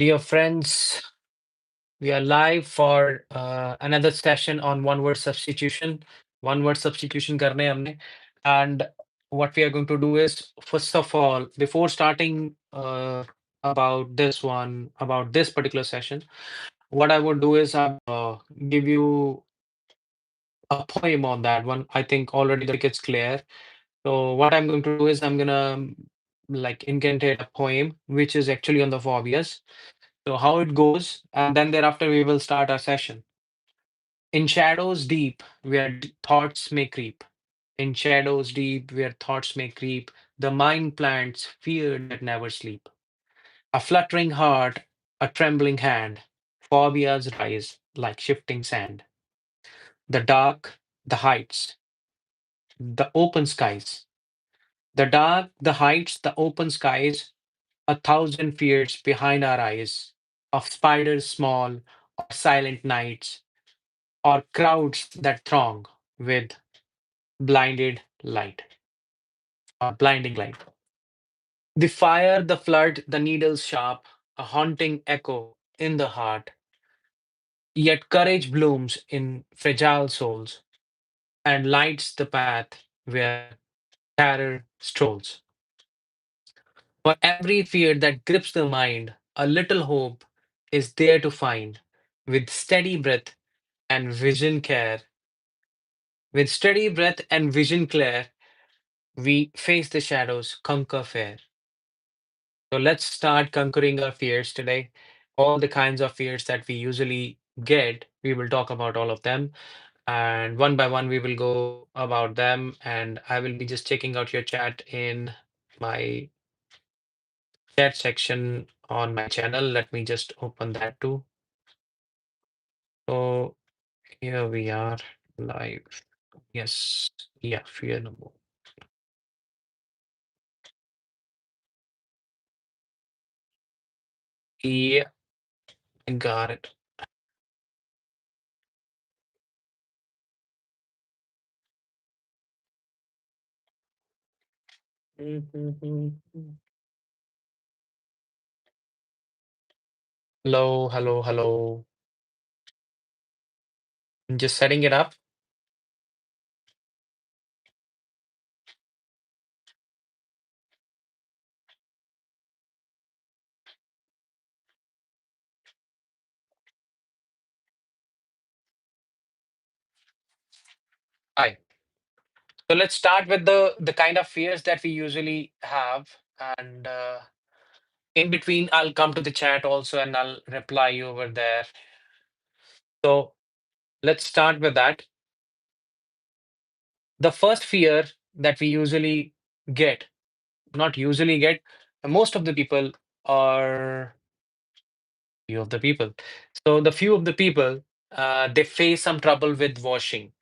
Dear friends, we are live for another session on one word substitution. One word substitution करने हैं हमने. And what we are going to do is, first of all, before starting about this particular session, what I would do is give you a poem on that one. I think already the it's clear. So what I'm going to do is I'm gonna like incantate a poem, which is actually on the phobias. So how it goes, and then thereafter we will start our session. In shadows deep, where thoughts may creep. In shadows deep, where thoughts may creep, the mind plants fear that never sleep. A fluttering heart, a trembling hand, phobias rise like shifting sand. The dark, the heights, the open skies. The dark, the heights, the open skies, a thousand fears behind our eyes, of spiders small, or silent nights, or crowds that throng with blinded light or blinding light. The fire, the flood, the needles sharp, a haunting echo in the heart. Yet courage blooms in fragile souls and lights the path where terror strolls. For every fear that grips the mind, a little hope is there to find. With steady breath and vision care, with steady breath and vision clear, we face the shadows, conquer fear. So let's start conquering our fears today. All the kinds of fears that we usually get, we will talk about all of them. And one by one, we will go about them. And I will be just checking out your chat in my chat section on my channel. Let me just open that too. So here we are live. Yes. Yeah, fear number. Yeah, I got it. Hello, hello, hello. I'm just setting it up. Hi. So let's start with the kind of fears that we usually have, and in between, I'll come to the chat also, and I'll reply you over there. So let's start with that. The first fear that we usually get, not usually get, most of the people are few of the people. So the few of the people, they face some trouble with washing.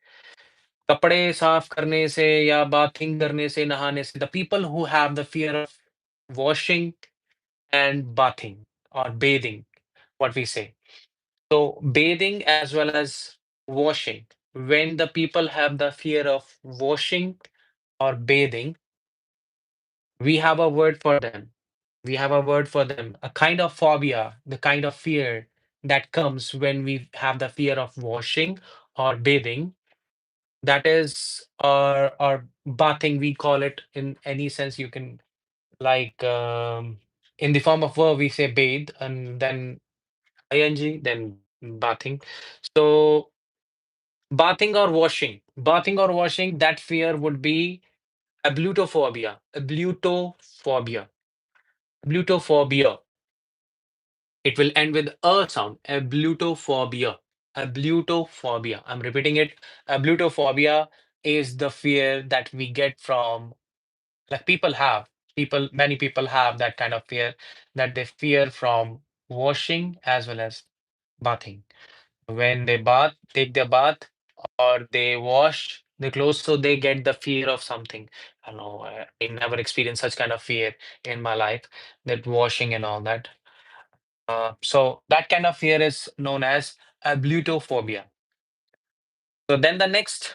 कपड़े साफ करने से या bathing करने से, नहाने से, the people who have the fear of washing and bathing or bathing, what we say. So, bathing as well as washing. When the people have the fear of washing or bathing, we have a word for them. We have a word for them, a kind of phobia, the kind of fear that comes when we have the fear of washing or bathing. That is, or bathing, we call it in any sense you can, like, in the form of verb, we say bathe, and then ing, then bathing. So bathing or washing, that fear would be ablutophobia. Ablutophobia. It will end with a sound. Ablutophobia. I'm repeating it. Ablutophobia is the fear that we get from, like, people have. Many people have that kind of fear, that they fear from washing as well as bathing. When they take their bath, or they wash the clothes, so they get the fear of something. I don't know, I never experienced such kind of fear in my life, that washing and all that. So that kind of fear is known as ablutophobia. So then the next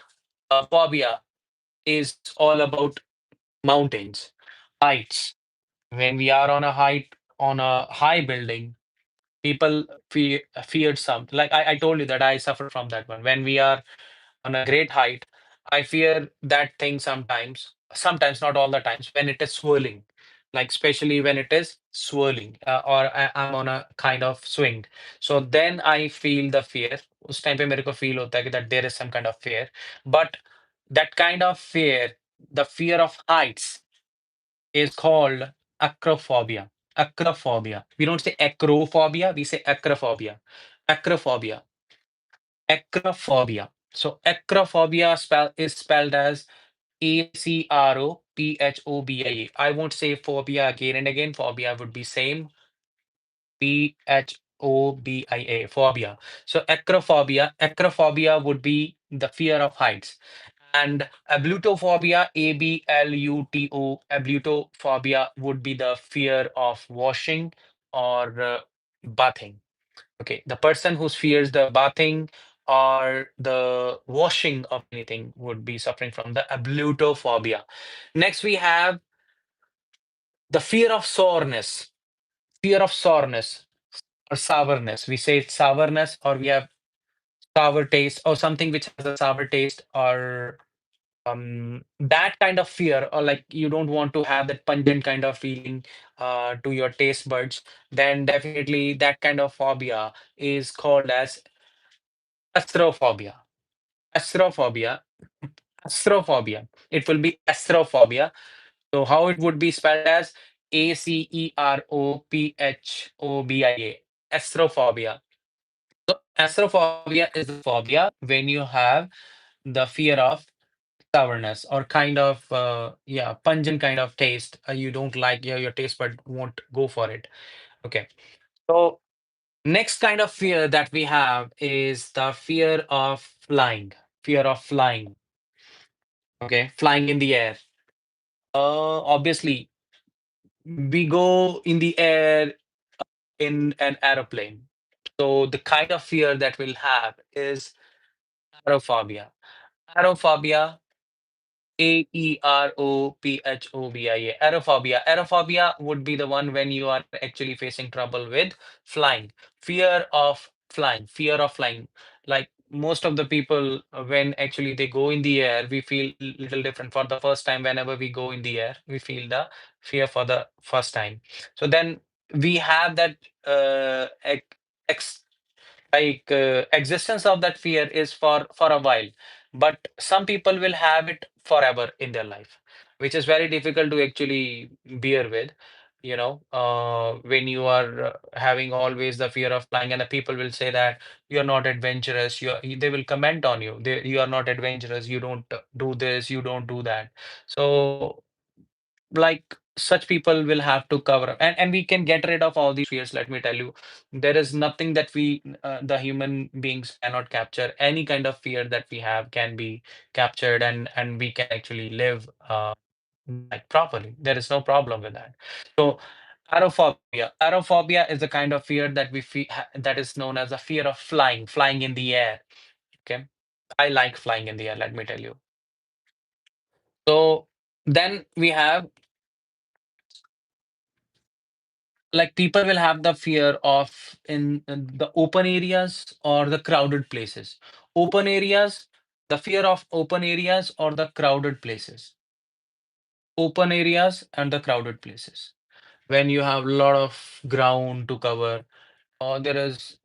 phobia is all about mountains, heights. When we are on a height, on a high building, People feared some. Like I told you that I suffer from that one. When we are on a great height, I fear that thing sometimes. Sometimes, not all the times, when it is swirling, like especially when it is swirling, or I'm on a kind of swing. So then I feel the fear. उस time पे मेरे को feel होता है कि that there is some kind of fear. But that kind of fear, the fear of heights, is called acrophobia. Acrophobia. We don't say acrophobia, we say acrophobia. Acrophobia. Acrophobia. So acrophobia is spelled as ACROPHOBIA. I won't say phobia again and again. Phobia would be same. PHOBIA. Phobia. So acrophobia would be the fear of heights. And ablutophobia, ablutophobia would be the fear of washing or bathing. Okay, the person who fears the bathing or the washing of anything would be suffering from the ablutophobia. Next, we have the fear of soreness. Fear of soreness or sourness. We say it's sourness, or we have sour taste, or something which has a sour taste, or that kind of fear, or like you don't want to have that pungent kind of feeling to your taste buds. Then definitely that kind of phobia is called as astrophobia. Astrophobia. Astrophobia. It will be astrophobia. So how it would be spelled as ACEROPHOBIA. Astrophobia. So astrophobia is the phobia when you have the fear of sourness, or kind of yeah, pungent kind of taste. You don't like, your taste bud won't go for it. Okay. So next kind of fear that we have is the fear of flying. Fear of flying. Okay, flying in the air. Obviously, we go in the air in an aeroplane. So the kind of fear that we'll have is aerophobia. Aerophobia, AEROPHOBIA. Aerophobia. Aerophobia would be the one when you are actually facing trouble with flying. Fear of flying. Fear of flying. Like most of the people, when actually they go in the air, we feel little different. For the first time, whenever we go in the air, we feel the fear for the first time. So then we have that ex existence of that fear is for a while, but some people will have it forever in their life, which is very difficult to actually bear with. When you are having always the fear of flying, and the people will say that you're not adventurous, they will comment on you, you are not adventurous, you don't do this, you don't do that. So like such people will have to cover up, and we can get rid of all these fears. Let me tell you, there is nothing that the human beings cannot capture. Any kind of fear that we have can be captured, and we can actually live like properly. There is no problem with that. So aerophobia is the kind of fear that we feel, that is known as a fear of flying in the air. Okay, I like flying in the air, let me tell you. So then we have, like, people will have the fear of in the open areas or the crowded places. Open areas, the fear of open areas or the crowded places. Open areas and the crowded places. When you have a lot of ground to cover, or there is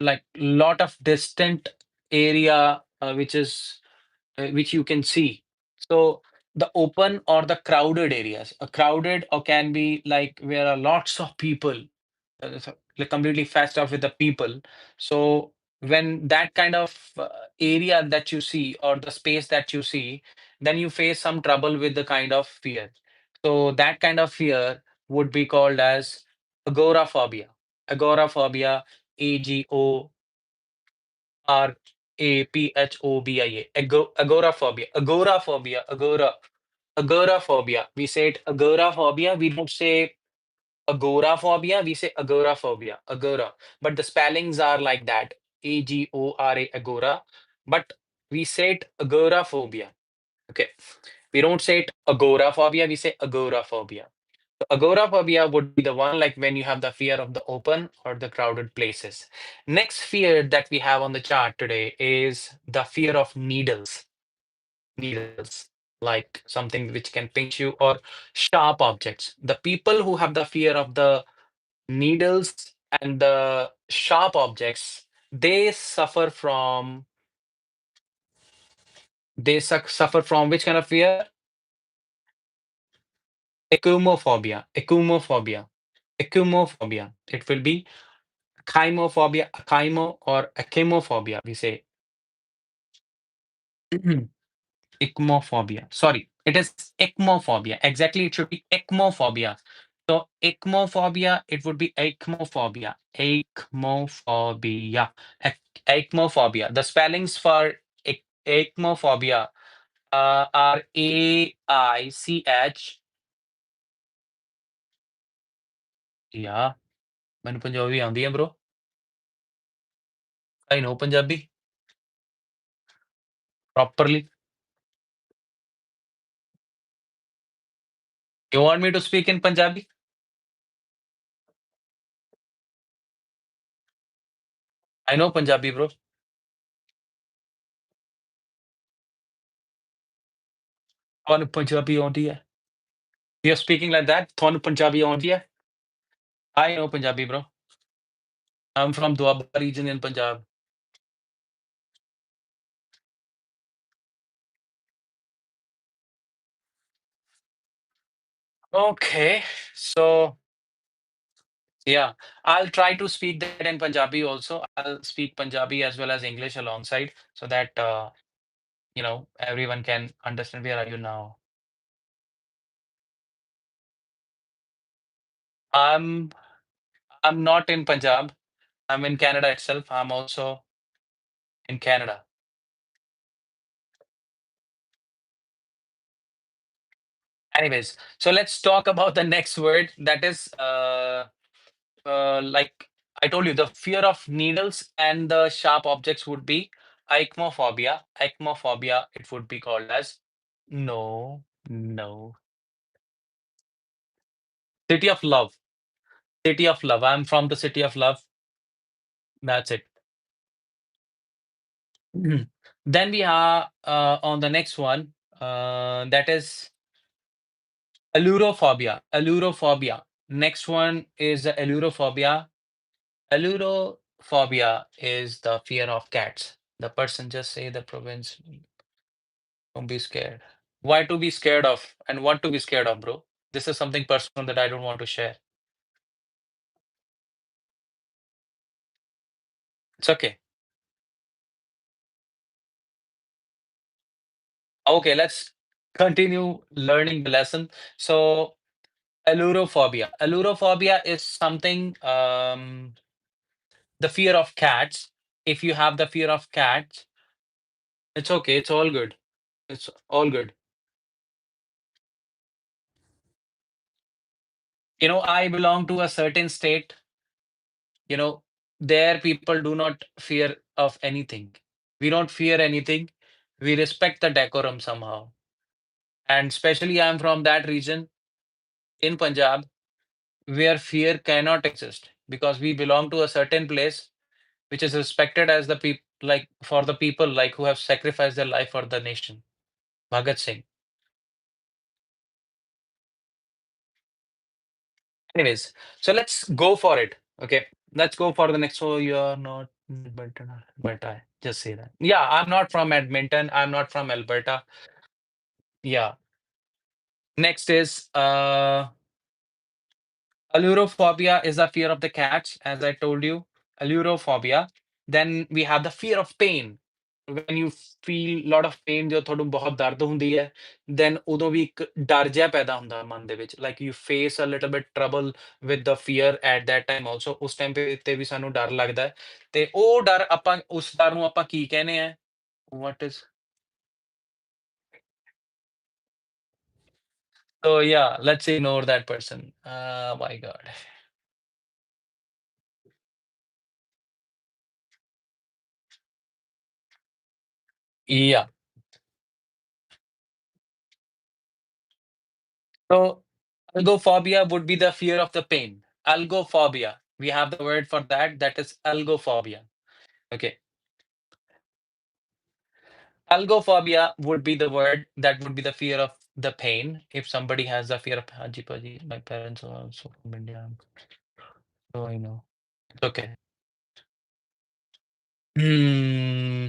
like lot of distant area, which you can see. So the open or the crowded areas, a crowded or can be like where are lots of people, like completely fast off with the people. So when that kind of area that you see or the space that you see, then you face some trouble with the kind of fear. So that kind of fear would be called as agoraphobia. Agoraphobia, AGORAPHOBIA. Agoraphobia. Agoraphobia. Agoraphobia. We say it agoraphobia. We don't say agoraphobia, we say agoraphobia, agora. But the spellings are like that, AGORA, agora. But we say it agoraphobia. Okay. We don't say it agoraphobia, we say agoraphobia. Agoraphobia would be the one like when you have the fear of the open or the crowded places. Next fear that we have on the chart today is the fear of needles. Needles, like something which can pinch you, or sharp objects. The people who have the fear of the needles and the sharp objects, they suffer from suffer from which kind of fear? Ecumophobia. Ecumophobia. Ecumophobia. It will be chymophobia, chymo or echemophobia, we say. Ecmophobia. Sorry, it is ecmophobia. Exactly, it should be ecmophobia. So ecmophobia, it would be ecmophobia. Ecmophobia. Ecmophobia. The spellings for ecmophobia are AICH. Yeah, ਮੈਨੂੰ ਪੰਜਾਬੀ ਆਉਂਦੀ ਹੈ bro. I know Punjabi properly. You want me to speak in Punjabi? I know Punjabi, bro. ਤੁਹਾਨੂੰ ਪੰਜਾਬੀ ਆਉਂਦੀ ਹੈ? You're speaking like that? ਤੁਹਾਨੂੰ ਪੰਜਾਬੀ ਆਉਂਦੀ ਹੈ? I know Punjabi, bro. I'm from Doaba region in Punjab. Okay, so yeah, I'll try to speak that in Punjabi also. I'll speak Punjabi as well as English alongside so that everyone can understand. Where are you now? I'm I'm not in Punjab. I'm in Canada itself. I'm also in Canada. Anyways, so let's talk about the next word that is like I told you, the fear of needles and the sharp objects would be ichmophobia. Ichmophobia, it would be called as no, no. City of love. City of love. I'm from the city of love. That's it. Mhm. Then we are on the next one. That is allurophobia. Allurophobia. Next one is the allurophobia. Allurophobia is the fear of cats. The person just say the province. Don't be scared. Why to be scared of and what to be scared of, bro? This is something personal that I don't want to share. It's okay. Okay, let's continue learning the lesson. So, allurophobia. Allurophobia is something, the fear of cats. If you have the fear of cats, it's okay. It's all good. It's all good. I belong to a certain state. You know, there people do not fear of anything. We don't fear anything. We respect the decorum somehow. And especially I'm from that region in Punjab where fear cannot exist because we belong to a certain place which is respected as the people, like for the people like who have sacrificed their life for the nation. Bhagat Singh. Anyways, so let's go for it. Okay, let's go for the next. So you're not Edmonton, but I just say that. Yeah, I'm not from Edmonton. I'm not from Alberta. Yeah. Next is allurophobia is the fear of the cats, as I told you. Allurophobia. Then we have the fear of pain. When you feel lot of pain, ਜੋ ਤੁਹਾਨੂੰ ਬਹੁਤ ਦਰਦ ਹੁੰਦੀ ਹੈ, then ਉਦੋਂ ਵੀ ਇੱਕ ਡਰ ਜਿਹਾ ਪੈਦਾ ਹੁੰਦਾ ਮਨ ਦੇ ਵਿੱਚ, like you face a little bit trouble with the fear at that time also. ਉਸ ਟਾਈਮ ਤੇ ਵੀ ਸਾਨੂੰ ਡਰ ਲੱਗਦਾ ਹੈ, ਤੇ ਉਹ ਡਰ ਆਪਾਂ ਉਸ ਡਰ ਨੂੰ ਆਪਾਂ ਕੀ ਕਹਿੰਦੇ ਆ? What is so yeah, let's ignore that person. My God. Yeah. So Algophobia would be the fear of the pain. Algophobia. We have the word for that. That is algophobia. Okay. Algophobia would be the word that would be the fear of the pain. If somebody has the fear of Haji Paji, my parents are also from India, so I know. Okay. Hmm.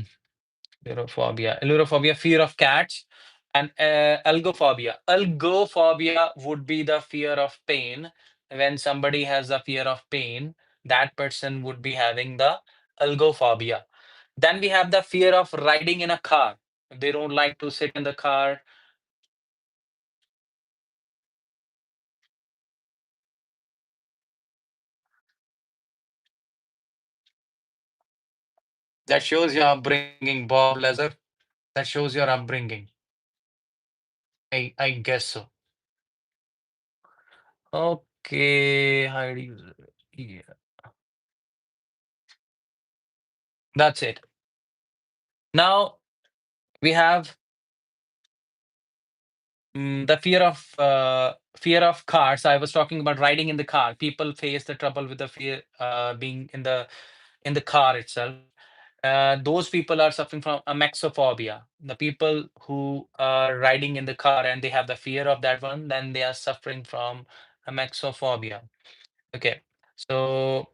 Allurophobia, fear of cats, and algophobia. Algophobia would be the fear of pain. When somebody has the fear of pain, that person would be having the algophobia. Then we have the fear of riding in a car. They don't like to sit in the car. That shows your upbringing, Bob Lazar. That shows your upbringing. I guess so. Okay, Heidi. Yeah, that's it. Now we have the fear of cars. I was talking about riding in the car. People face the trouble with the fear being in the car itself. Those people are suffering from amexophobia. The people who are riding in the car and they have the fear of that one, then they are suffering from amexophobia. Okay, so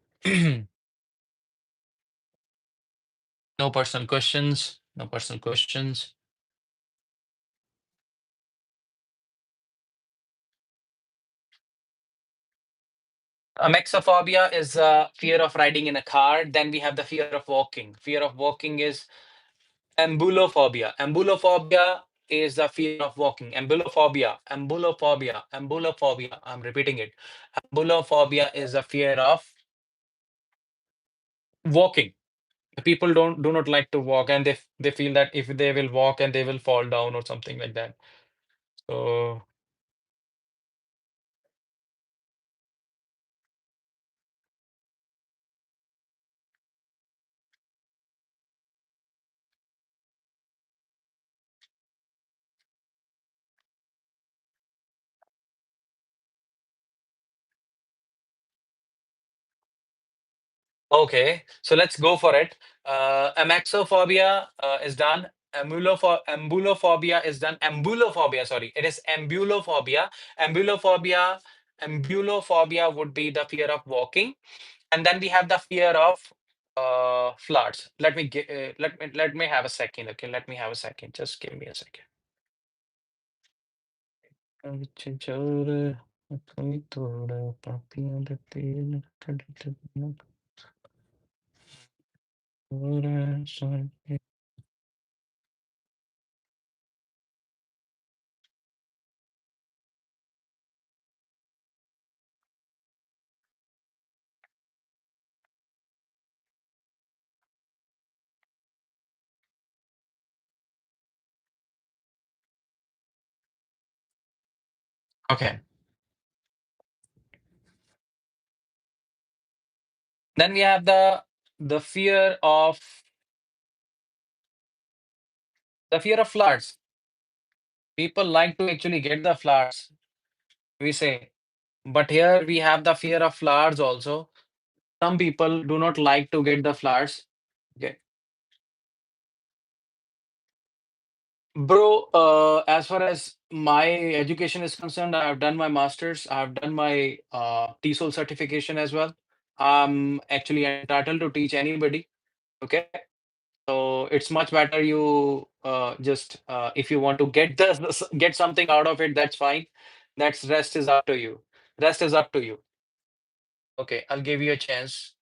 no personal questions. No personal questions. Amexophobia is fear of riding in a car. Then we have the fear of walking. Fear of walking is ambulophobia. Ambulophobia is the fear of walking. Ambulophobia, ambulophobia, ambulophobia. I'm repeating it. Ambulophobia is the fear of walking. People do not like to walk, and they feel that if they will walk and they will fall down or something like that. So okay, so let's go for it. Amaxophobia is done. Ambulophobia is done. Ambulophobia, sorry, it is ambulophobia. Ambulophobia, ambulophobia would be the fear of walking, and then we have the fear of floods. Let me have a second. Okay, let me have a second. Just give me a second. Okay. Then we have the fear of floods. People like to actually get the flowers, we say. But here we have the fear of flowers also. Some people do not like to get the flowers. Okay. Bro, as far as my education is concerned, I have done my master's, I have done my TESOL certification as well. I'm actually entitled to teach anybody. Okay. So it's much better you just if you want to get get something out of it, that's fine. That's rest is up to you. Rest is up to you. Okay, I'll give you a chance.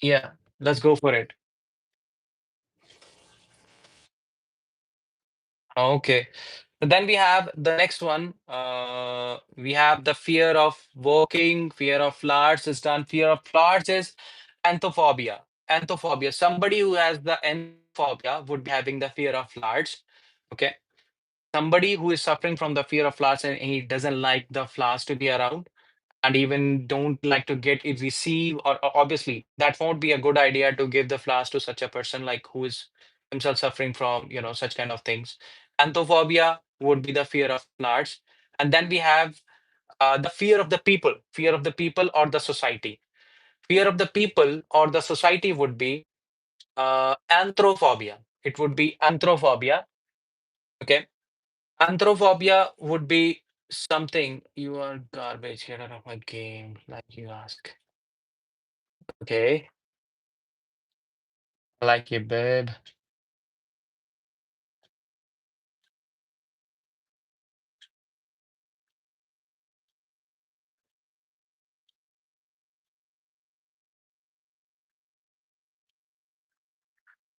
Yeah, let's go for it. Okay. Then we have the next one. We have the fear of walking, fear of flowers is done. Fear of flowers is anthophobia. Anthophobia. Somebody who has the anthophobia would be having the fear of flowers. Okay. Somebody who is suffering from the fear of flowers and he doesn't like the flowers to be around and even don't like to get it received or obviously that won't be a good idea to give the flowers to such a person like who is himself suffering from such kind of things. Anthophobia would be the fear of large. And then we have the fear of the people or the society. Fear of the people or the society would be anthrophobia. It would be anthrophobia. Okay. Anthrophobia would be something you are garbage. Get out of my game, like you ask. Okay. I like you, babe.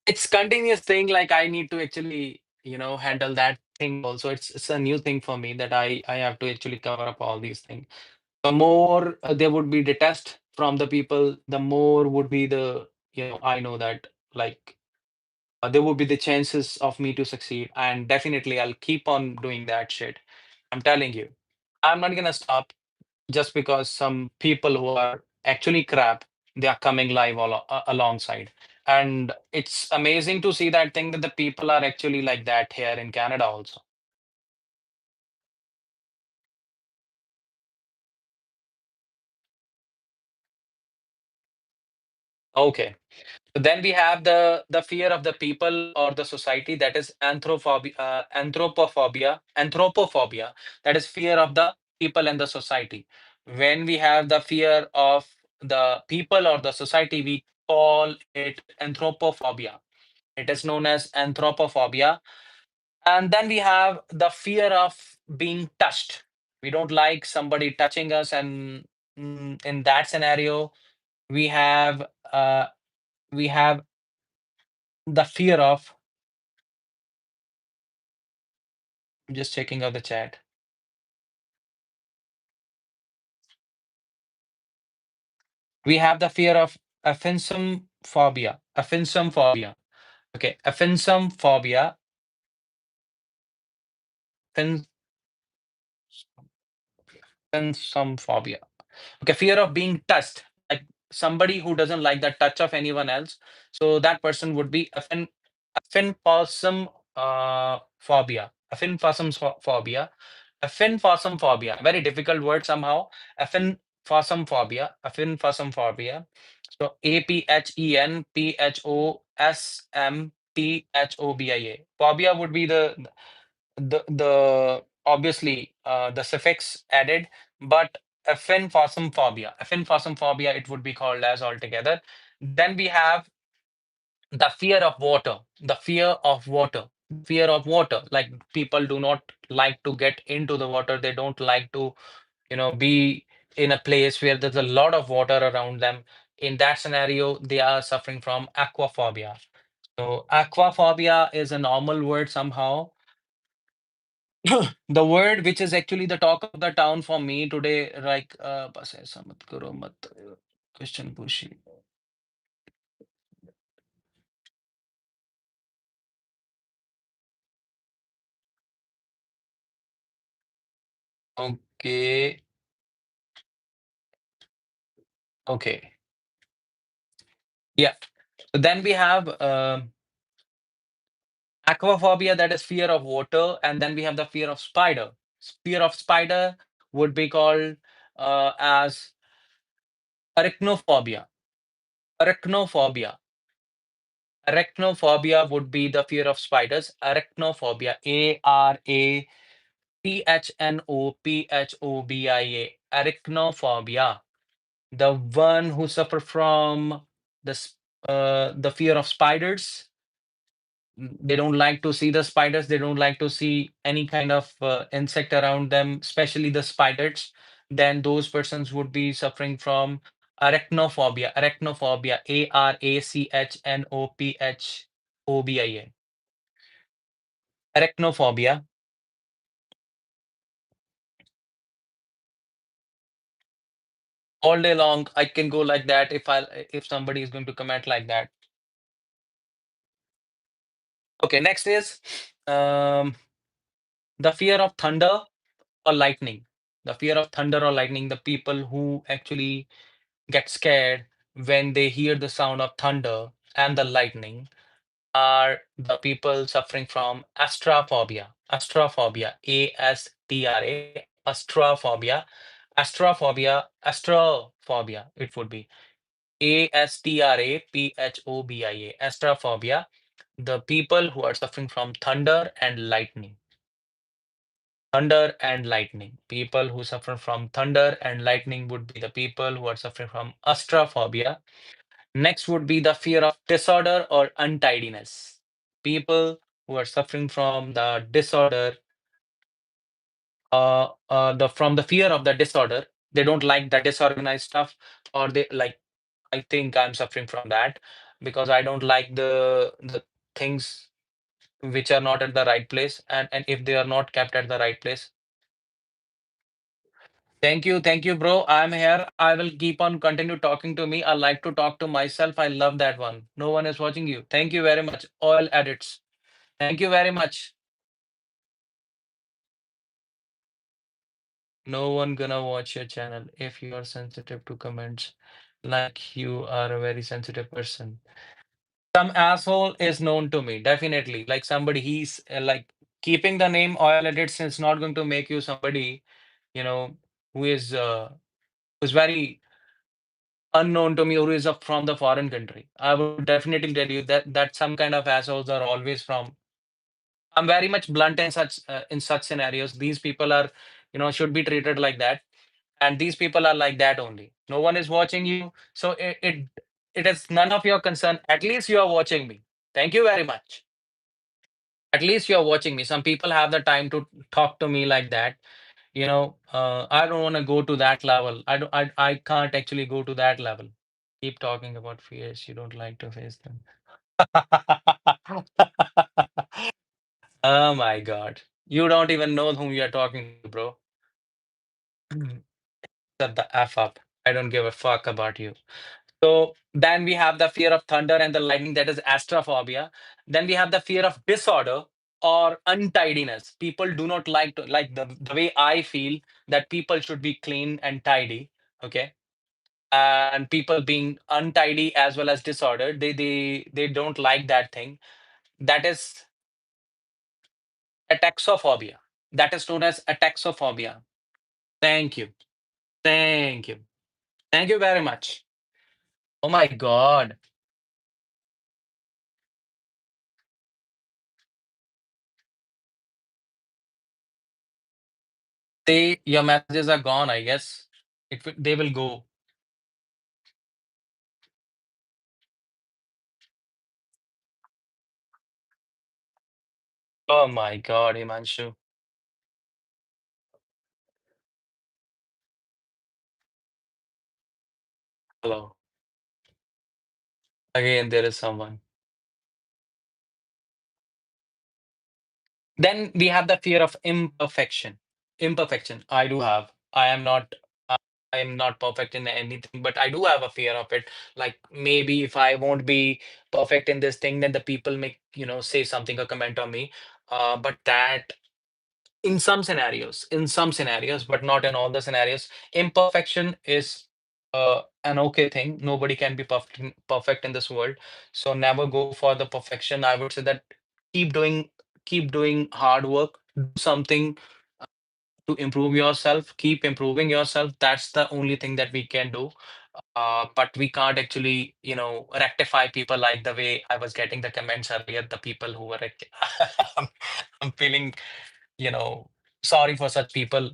It's continuous thing. Like I need to actually, handle that thing also. It's a new thing for me that I have to actually cover up all these things. The more there would be detest from the people, the more would be the, I know that like there would be the chances of me to succeed. And definitely I'll keep on doing that shit. I'm telling you, I'm not gonna stop just because some people who are actually crap, they are coming live alongside. And it's amazing to see that thing that the people are actually like that here in Canada also. Okay. Then we have the fear of the people or the society, that is anthropophobia. That is fear of the people and the society. When we have the fear of the people or the society, we call it anthropophobia. It is known as anthropophobia. And then we have the fear of being touched. We don't like somebody touching us, and in that scenario, we have uh, we have the fear of, I'm just checking out the chat. We have the fear of offensive phobia. Offensive phobia. Okay, offensive phobia. Offen- Offensive phobia. Okay, fear of being touched. Like somebody who doesn't like the touch of anyone else. So that person would be phobia. Phobia. Phobia. Very difficult word somehow. Phobia. So APHENPHOSMPHOBIA. Phobia would be the obviously the suffix added, but phobia it would be called as altogether. Then we have the fear of water. Fear of water, like people do not like to get into the water. They don't like to be in a place where there's a lot of water around them. In that scenario, they are suffering from aquaphobia. So aquaphobia is a normal word somehow. The word which is actually the talk of the town for me today, like बस ऐसा मत करो मत question पूछिए. Okay, okay, yeah. So then we have aquaphobia, that is fear of water, and then we have the fear of spider. Fear of spider would be called as arachnophobia. Arachnophobia. Arachnophobia would be the fear of spiders. Arachnophobia. Arachnophobia. Arachnophobia. The one who suffer from the fear of spiders. They don't like to see the spiders. They don't like to see any kind of insect around them, especially the spiders. Then those persons would be suffering from arachnophobia. Arachnophobia. Arachnophobia. Arachnophobia. All day long, I can go like that if somebody is going to comment like that. Okay, next is um, the fear of thunder or lightning. The fear of thunder or lightning. The people who actually get scared when they hear the sound of thunder and the lightning. are the people suffering from astrophobia. Astrophobia, A-S-T-R-A, astrophobia, astrophobia, astrophobia, it would be A-S-T-R-A-P-H-O-B-I-A, astrophobia. The people who are suffering from thunder and lightning. Thunder and lightning. People who suffer from thunder and lightning would be the people who are suffering from astrophobia. Next would be the fear of disorder or untidiness. People who are suffering from the disorder, the from the fear of the disorder, they don't like the disorganized stuff, or they like. I think I'm suffering from that because I don't like the things which are not at the right place, and if they are not kept at the right place. Thank you, bro. I'm here. I will keep on continue talking to me. I like to talk to myself. I love that one. No one is watching you. Thank you very much. All edits. Thank you very much. No one gonna watch your channel if you are sensitive to comments. Like you are a very sensitive person. Some asshole is known to me, definitely. Like somebody, he's like keeping the name oil edits is not going to make you somebody, you know, who is who's very unknown to me or is up from the foreign country. I would definitely tell you that some kind of assholes are always from. I'm very much blunt in such scenarios. These people are, should be treated like that, and these people are like that only. No one is watching you, so it is none of your concern. At least you are watching me. Thank you very much. At least you are watching me. Some people have the time to talk to me like that. I don't want to go to that level. I don't. I can't actually go to that level. Keep talking about fears. You don't like to face them. Oh my God. You don't even know whom you're talking to, bro. Shut the F up. I don't give a fuck about you. So then we have the fear of thunder and the lightning, that is astrophobia. Then we have the fear of disorder or untidiness. People do not like to like the way I feel that people should be clean and tidy. Okay. And people being untidy as well as disordered, they don't like that thing. That is ataxophobia. That is known as ataxophobia. Thank you. Thank you. Thank you very much. Oh my God. Your messages are gone, I guess. They will go. Oh my God, Himanshu. Hello. Again, there is someone. Then we have the fear of imperfection. Imperfection. I do have. I am not perfect in anything, but I do have a fear of it. Like maybe if I won't be perfect in this thing, then the people may, say something or comment on me. But that in some scenarios, but not in all the scenarios, imperfection is an okay thing. Nobody can be perfect in this world. So never go for the perfection. I would say that keep doing keep doing hard work, do something to improve yourself, keep improving yourself. That's the only thing that we can do. But we can't actually, rectify people like the way I was getting the comments earlier, the people who were I'm, I'm feeling, you know, sorry for such people.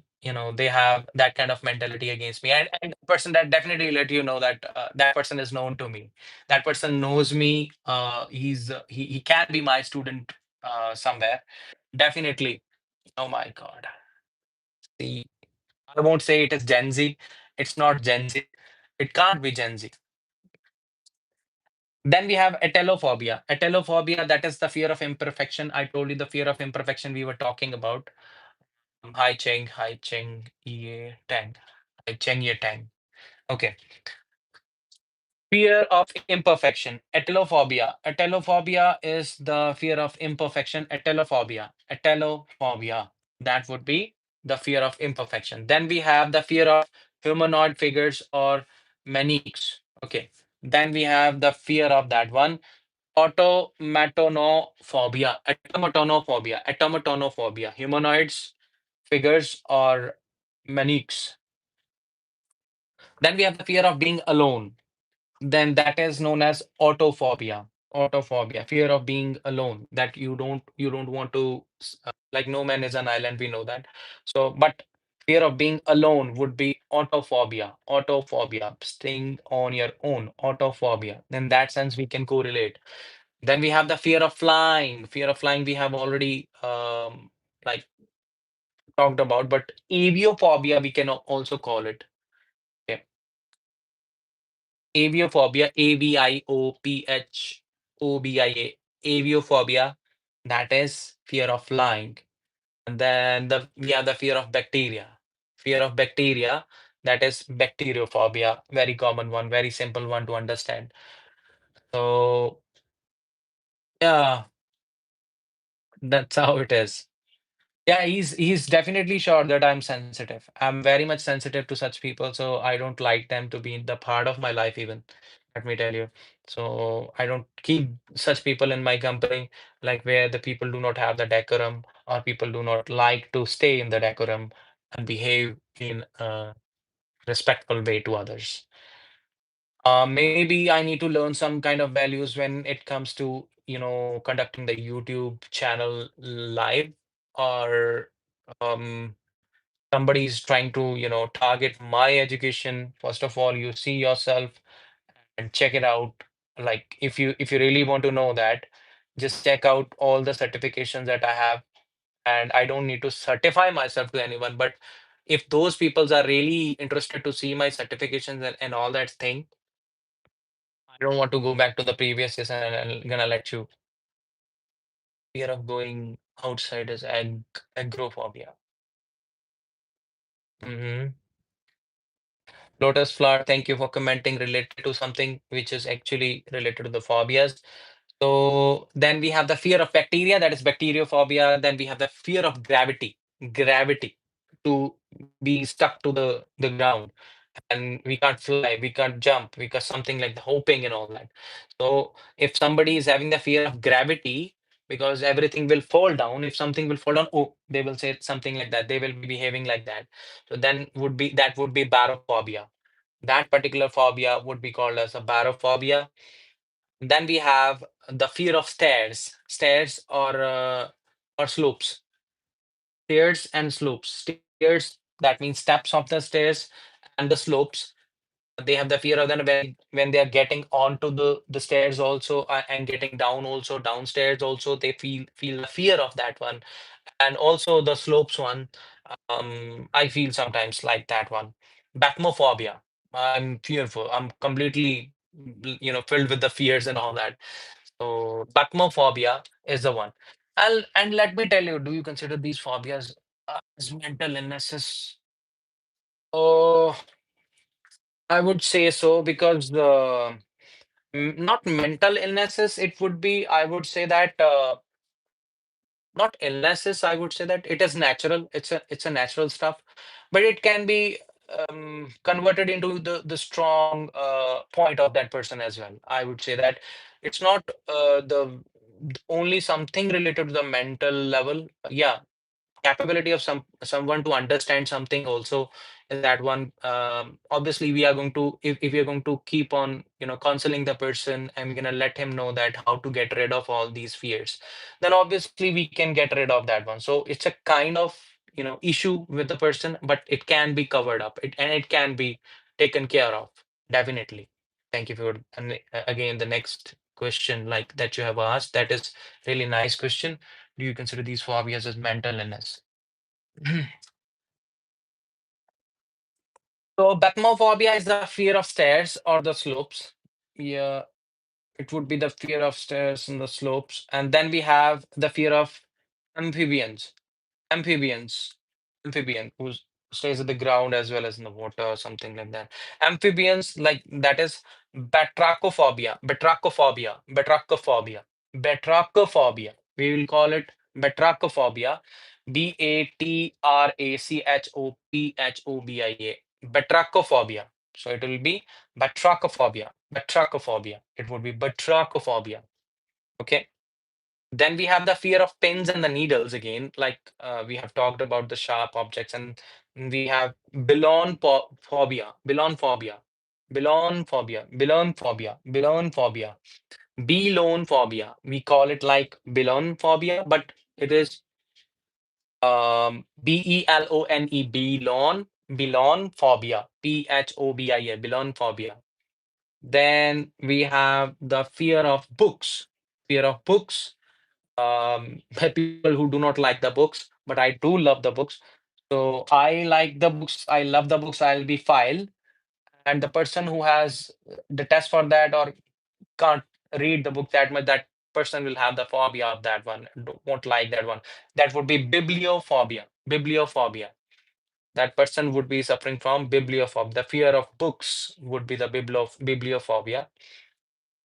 They have that kind of mentality against me. And the person that definitely let you know that that person is known to me. That person knows me. He can be my student somewhere. Definitely. Oh my God. See, I won't say it is Gen Z. It's not Gen Z. It can't be Gen Z. Then we have atelophobia. Atelophobia, that is the fear of imperfection. I told you the fear of imperfection we were talking about. Hi Cheng, Ye Tang. Hi Cheng Ye Tang. Okay. Fear of imperfection. Atelophobia. Atelophobia is the fear of imperfection. Atelophobia. Atelophobia. That would be the fear of imperfection. Then we have the fear of humanoid figures or maniques. Okay. Then we have the fear of that one. automatonophobia, humanoids, figures, or maniques. Then we have the fear of being alone. Then that is known as autophobia. Autophobia, fear of being alone, that you don't want to like no man is an island, we know that. So, but fear of being alone would be autophobia. Autophobia, staying on your own, autophobia. In that sense, we can correlate. Then we have the fear of flying. Fear of flying we have already like talked about, but aviophobia we can also call it. Okay. Aviophobia, Aviophobia, aviophobia, that is fear of flying. And then we have the fear of bacteria. Fear of bacteria, that is bacteriophobia, very common one, very simple one to understand. So yeah, that's how it is. Yeah, he's definitely sure that I'm sensitive. I'm very much sensitive to such people, so I don't like them to be in the part of my life even. Let me tell you. So I don't keep such people in my company, like where the people do not have the decorum or people do not like to stay in the decorum and behave in a respectful way to others. Maybe I need to learn some kind of values when it comes to, conducting the YouTube channel live, or um, somebody's trying to, target my education. First of all, you see yourself and check it out. Like if you really want to know that, just check out all the certifications that I have. And I don't need to certify myself to anyone, but if those peoples are really interested to see my certifications and all that thing, I don't want to go back to the previous years, and I'm gonna let you. Fear of going outside is agrophobia. Hmm. Lotus flower, thank you for commenting related to something which is actually related to the phobias. So then we have the fear of bacteria, that is bacteriophobia. Then we have the fear of gravity, to be stuck to the ground, and we can't fly, we can't jump, because something like the hoping and all that. So if somebody is having the fear of gravity, because everything will fall down, if something will fall down, oh, they will say something like that. They will be behaving like that. So then that would be barophobia. That particular phobia would be called as a barophobia. Then we have the fear of stairs or slopes. Stairs and slopes. Stairs, that means steps of the stairs, and the slopes. They have the fear of that when they are getting onto the stairs also, and getting down also, downstairs also, they feel the fear of that one. And also the slopes one, I feel sometimes like that one. Bachmophobia, I'm fearful, I'm completely filled with the fears and all that. So bachmophobia is the one. And let me tell you, do you consider these phobias as mental illnesses? Oh, I would say so, because not mental illnesses. It would be, I would say that, not illnesses. I would say that it is natural. It's a natural stuff, but it can be converted into the strong point of that person as well. I would say that it's not only something related to the mental level. Yeah, capability of someone to understand something also is that one. Obviously we are going to, if we are going to keep on counseling the person, and we're going to let him know that how to get rid of all these fears, then obviously we can get rid of that one. So it's a kind of issue with the person, but it can be covered up, and it can be taken care of, definitely. Thank you for, and again, the next question like that you have asked, that is really nice question. Do you consider these phobias as mental illness? So Bechmophobia is the fear of stairs or the slopes. Yeah, it would be the fear of stairs and the slopes. And then we have the fear of amphibians. Amphibians. Amphibian who stays at the ground as well as in the water or something like that. Amphibians, like that is batrachophobia. We will call it batrachophobia. Batrachophobia. Batrachophobia. So it will be batrachophobia. Batrachophobia. It would be batrachophobia. Okay. Then we have the fear of pins and the needles again, like we have talked about the sharp objects, and we have phobia, belon phobia, belon phobia, belon phobia, belon phobia, belone phobia. We call it like belon phobia, but it is belone, belon phobia, phobia, belon phobia. Then we have the fear of books, fear of books. By people who do not like the books, but I do love the books. So I like the books, I love the books, I'll be file. And the person who has the test for that or can't read the book that much, that person will have the phobia of that one, won't like that one. That would be bibliophobia. Bibliophobia. That person would be suffering from bibliophobia. The fear of books would be the bibliophobia.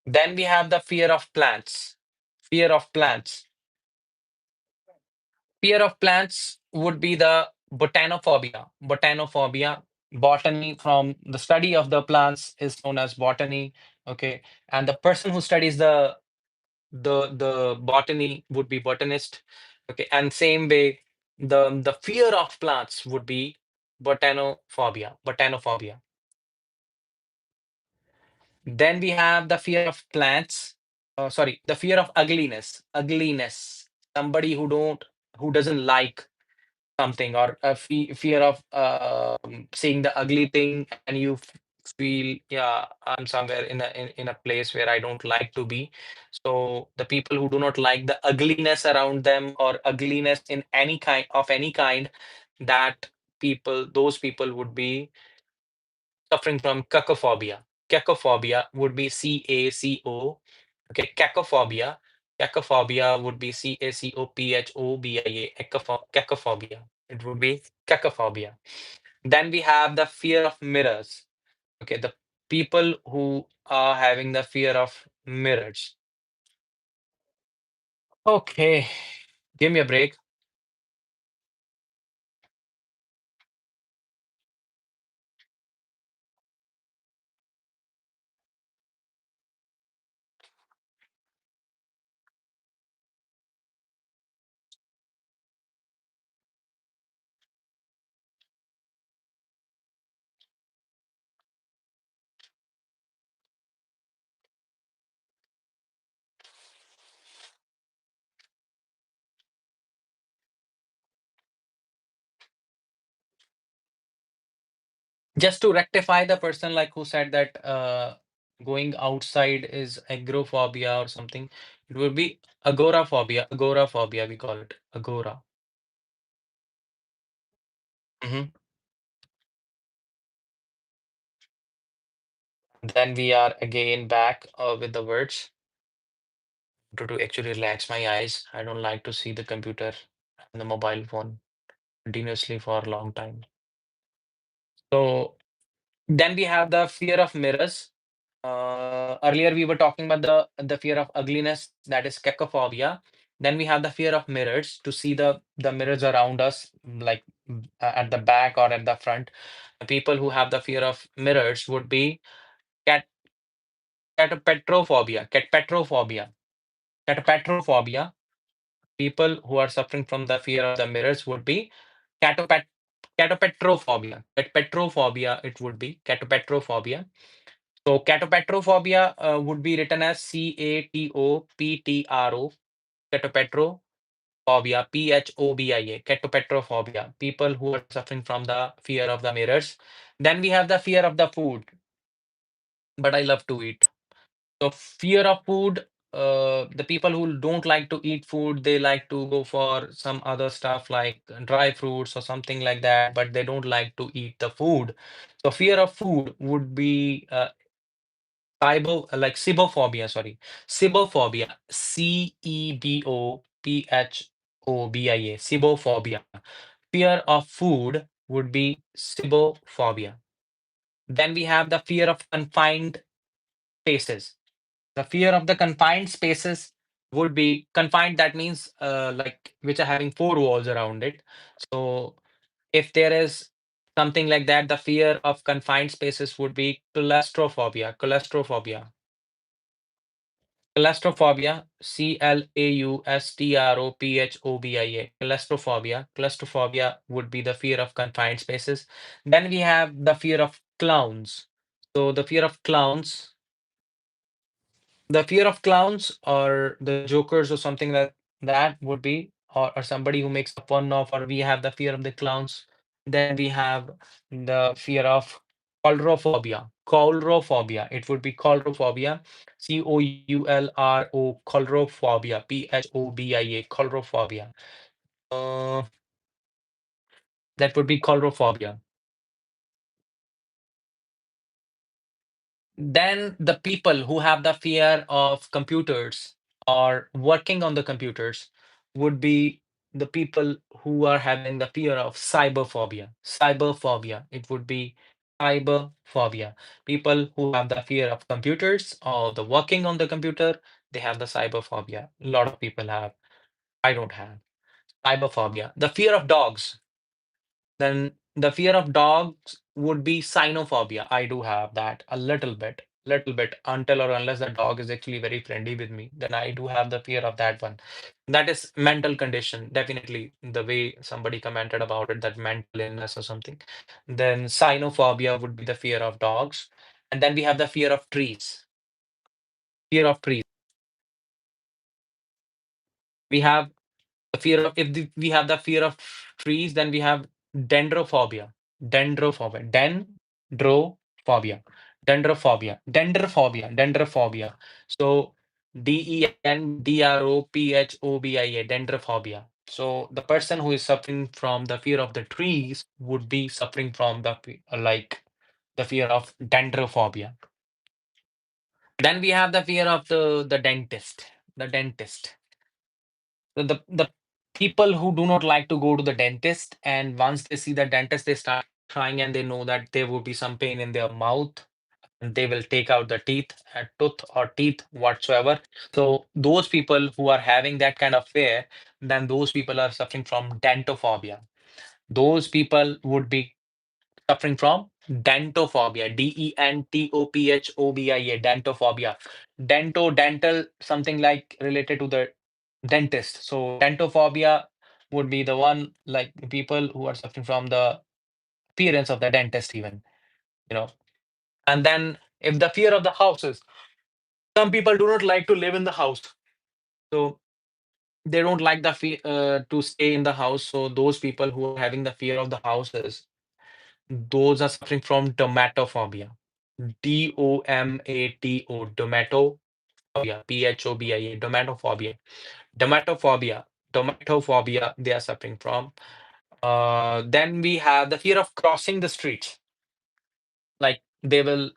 Then we have the fear of plants. Fear of plants. Fear of plants would be the botanophobia. Botanophobia, botany, from the study of the plants is known as botany. Okay, and the person who studies the botany would be botanist. Okay, and same way, the fear of plants would be botanophobia. Botanophobia. Then we have the fear of plants. Sorry, the fear of ugliness. Ugliness. Somebody who doesn't like something, or a fear of seeing the ugly thing, and you feel, yeah, I'm somewhere in a place where I don't like to be. So the people who do not like the ugliness around them, or ugliness in any kind, that those people would be suffering from cacophobia. Cacophobia would be CACO. Okay, cacophobia. Cacophobia would be CACOPHOBIA. Cacophobia. It would be cacophobia. Then we have the fear of mirrors. Okay, the people who are having the fear of mirrors. Okay, give me a break. Just to rectify the person like who said that going outside is agoraphobia or something, it would be agoraphobia. Agoraphobia, we call it agora. Mhm. Then we are again back with the words to actually relax my eyes. I don't like to see the computer and the mobile phone continuously for a long time. So then we have the fear of mirrors. Earlier we were talking about the fear of ugliness, that is cacophobia. Then we have the fear of mirrors, to see the mirrors around us, like at the back or at the front. The people who have the fear of mirrors would be cat catopetrophobia. Catopetrophobia. People who are suffering from the fear of the mirrors would be catopet catopetrophobia. Petrophobia, it would be catopetrophobia. So catopetrophobia would be written as CATOPTRO, catopetrophobia, PHOBIA, catopetrophobia, people who are suffering from the fear of the mirrors. Then we have the fear of the food, but I love to eat. So fear of food, the people who don't like to eat food, they like to go for some other stuff like dry fruits or something like that, but they don't like to eat the food. So fear of food would be like cibophobia, sorry. Cibophobia, CEBOPHOBIA, cibophobia. Fear of food would be cibophobia. Then we have the fear of confined spaces. The fear of the confined spaces would be confined, that means like which are having four walls around it. So if there is something like that, the fear of confined spaces would be claustrophobia. Claustrophobia. Claustrophobia, Claustrophobia. Claustrophobia would be the fear of confined spaces. Then we have the fear of clowns. So the fear of clowns or the jokers or something like that would be, or somebody who makes fun of, or we have the fear of the clowns. Then we have the fear of coulrophobia. It would be coulrophobia. Coulrophobia. Coulrophobia. Uh, that would be coulrophobia. Then the people who have the fear of computers or working on the computers would be the people who are having the fear of cyberphobia. Cyberphobia. It would be cyberphobia. People who have the fear of computers or the working on the computer, they have the cyberphobia. A lot of people have. I don't have. Cyberphobia. The fear of dogs. Then the fear of dogs would be cynophobia. I do have that a little bit, until or unless the dog is actually very friendly with me. Then I do have the fear of that one. That is mental condition, definitely. The way somebody commented about it, that mental illness or something. Then cynophobia would be the fear of dogs. And then we have the fear of trees. Fear of trees. We have the fear of if we have the fear of trees, then we have dendrophobia. Dendrophobia. Dendrophobia. So Dendrophobia. Dendrophobia. So the person who is suffering from the fear of the trees would be suffering from like the fear of dendrophobia. Then we have the fear of the dentist. The dentist. The people who do not like to go to the dentist, and once they see the dentist, they start crying and they know that there will be some pain in their mouth, and they will take out the tooth or teeth whatsoever. So those people who are having that kind of fear, then those people are suffering from dentophobia. Those people would be suffering from dentophobia. Dentophobia. Dental, something like related to the dentist. So dentophobia would be the one, like people who are suffering from the appearance of the dentist even, you know. And then if the fear of the houses, some people do not like to live in the house. So they don't like the fear to stay in the house. So those people who are having the fear of the houses, those are suffering from domatophobia. Domatophobia. Phobia. Domatophobia. Domatophobia. Domatophobia, they are suffering from. Then we have the fear of crossing the streets. Like they will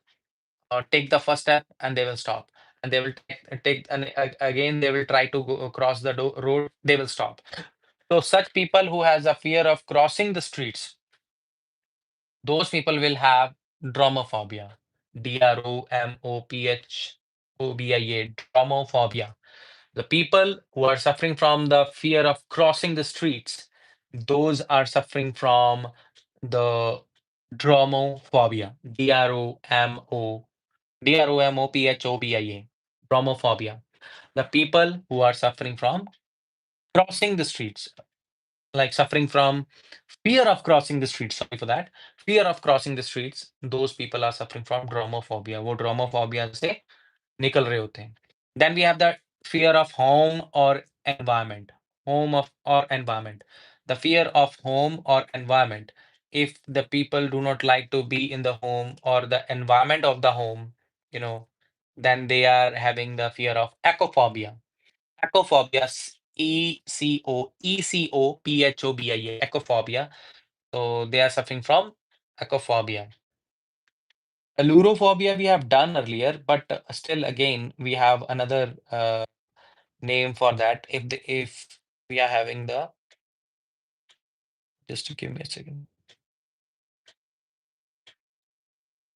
take the first step and they will stop. And they will again, they will try to cross the road, they will stop. So such people who has a fear of crossing the streets, those people will have dromophobia. Dromophobia. Dromophobia. The people who are suffering from the fear of crossing the streets, those are suffering from the dromophobia. Dromophobia. Dromophobia. The people who are suffering from crossing the streets, like suffering from fear of crossing the streets. Sorry for that. Fear of crossing the streets. Those people are suffering from dromophobia. वो dromophobia से निकल रहे होते हैं. Then we have the fear of home or environment. Home of or environment. The fear of home or environment. If the people do not like to be in the home or the environment of the home, you know, then they are having the fear of ecophobia. Ecophobia. Ecophobia. So they are suffering from ecophobia. Allurophobia we have done earlier, but still again we have another name for that. If we are having the, just to give me a second.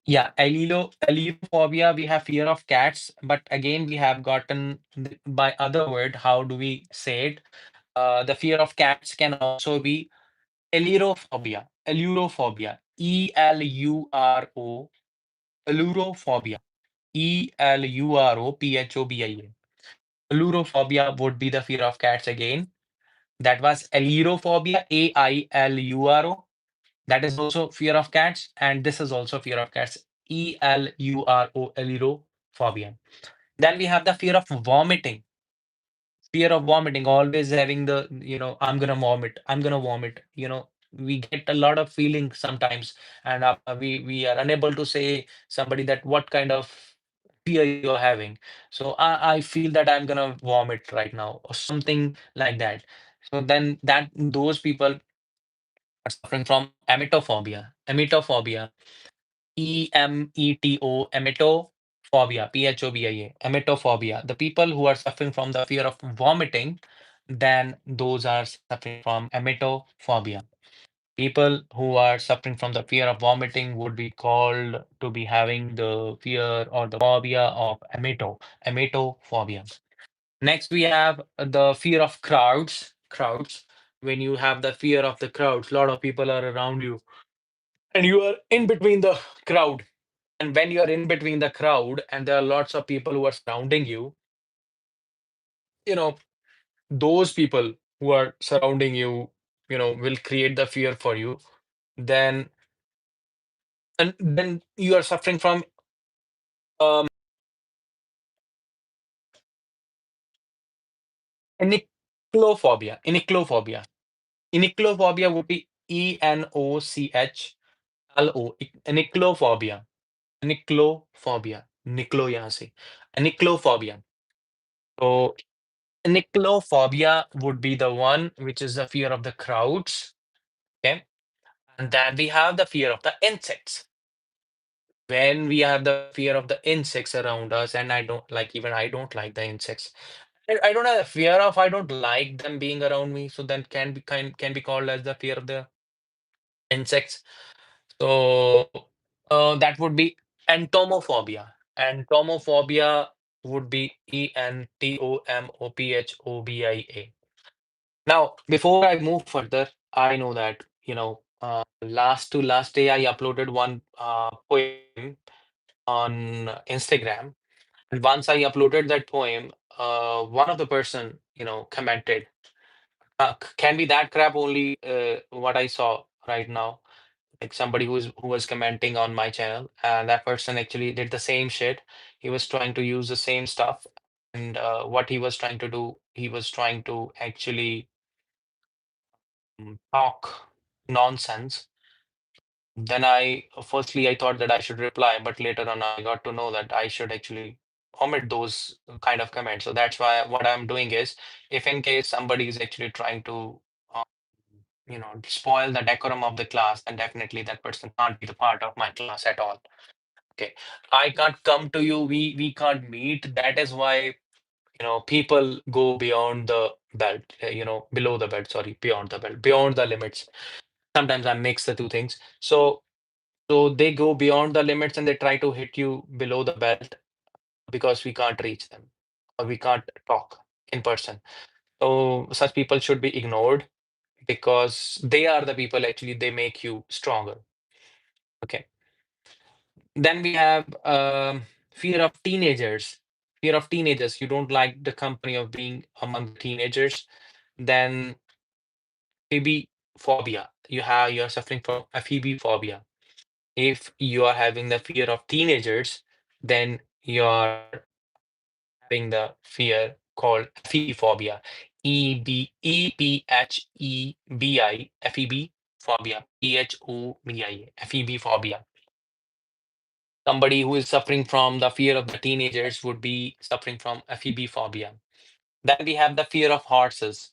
Yeah, allurophobia, we have fear of cats, but again we have gotten by other word. How do we say it? The fear of cats can also be allurophobia. Allurophobia. Allurophobia. Allurophobia. Ailurophobia would be the fear of cats again. That was ailurophobia, AILURO. That is also fear of cats, and this is also fear of cats, ELURO, ailurophobia. Then we have the fear of vomiting, always having the, I'm gonna vomit. We get a lot of feelings sometimes, and we are unable to say somebody that what kind of fear you're having. So I feel that I'm gonna vomit right now, or something like that. So then that those people are suffering from emetophobia. Emetophobia, emetophobia, phobia, emetophobia. The people who are suffering from the fear of vomiting, then those are suffering from emetophobia. People who are suffering from the fear of vomiting would be called to be having the fear or the phobia of emetophobia. Next, we have the fear of crowds. Crowds. When you have the fear of the crowds, a lot of people are around you, and you are in between the crowd. And when you are in between the crowd, and there are lots of people who are surrounding you, you know, those people who are surrounding you, will create the fear for you. Then, and then you are suffering from um, onychlophobia. Onychlophobia. Onychlophobia would be ENOCHLO. Onychlophobia. Onychlophobia. Nicklo यहाँ से. Onychlophobia. So Nyclophobia would be the one which is the fear of the crowds. Okay. And then we have the fear of the insects. When we have the fear of the insects around us, and even I don't like the insects. I don't have a fear of, I don't like them being around me. So then can be called as the fear of the insects. So that would be entomophobia. Entomophobia would be ENTOMOPHOBIA. Now, before I move further, I know that, last to last day, I uploaded one poem on Instagram. And once I uploaded that poem, one of the person, commented, can be that crap only what I saw right now. Like somebody who was commenting on my channel, and that person actually did the same shit. He was trying to use the same stuff. And what he was trying to do, he was trying to actually talk nonsense. Then firstly, I thought that I should reply, but later on, I got to know that I should actually omit those kind of comments. So that's why what I'm doing is, if in case somebody is actually trying to, uh, spoil the decorum of the class, then definitely that person can't be the part of my class at all. Okay, I can't come to you. We can't meet. That is why people go beyond the belt. Below the belt. Sorry, beyond the belt, beyond the limits. Sometimes I mix the two things. So they go beyond the limits and they try to hit you below the belt because we can't reach them or we can't talk in person. So such people should be ignored because they are the people actually they make you stronger. Okay. Then we have fear of teenagers. Fear of teenagers. You don't like the company of being among the teenagers. Then maybe phobia. You're suffering from a phobia. If you are having the fear of teenagers, then you're having the fear called phobia. EPHEBI phobia. PHOBIA phobia. Somebody who is suffering from the fear of the teenagers would be suffering from phobia. Then we have the fear of horses.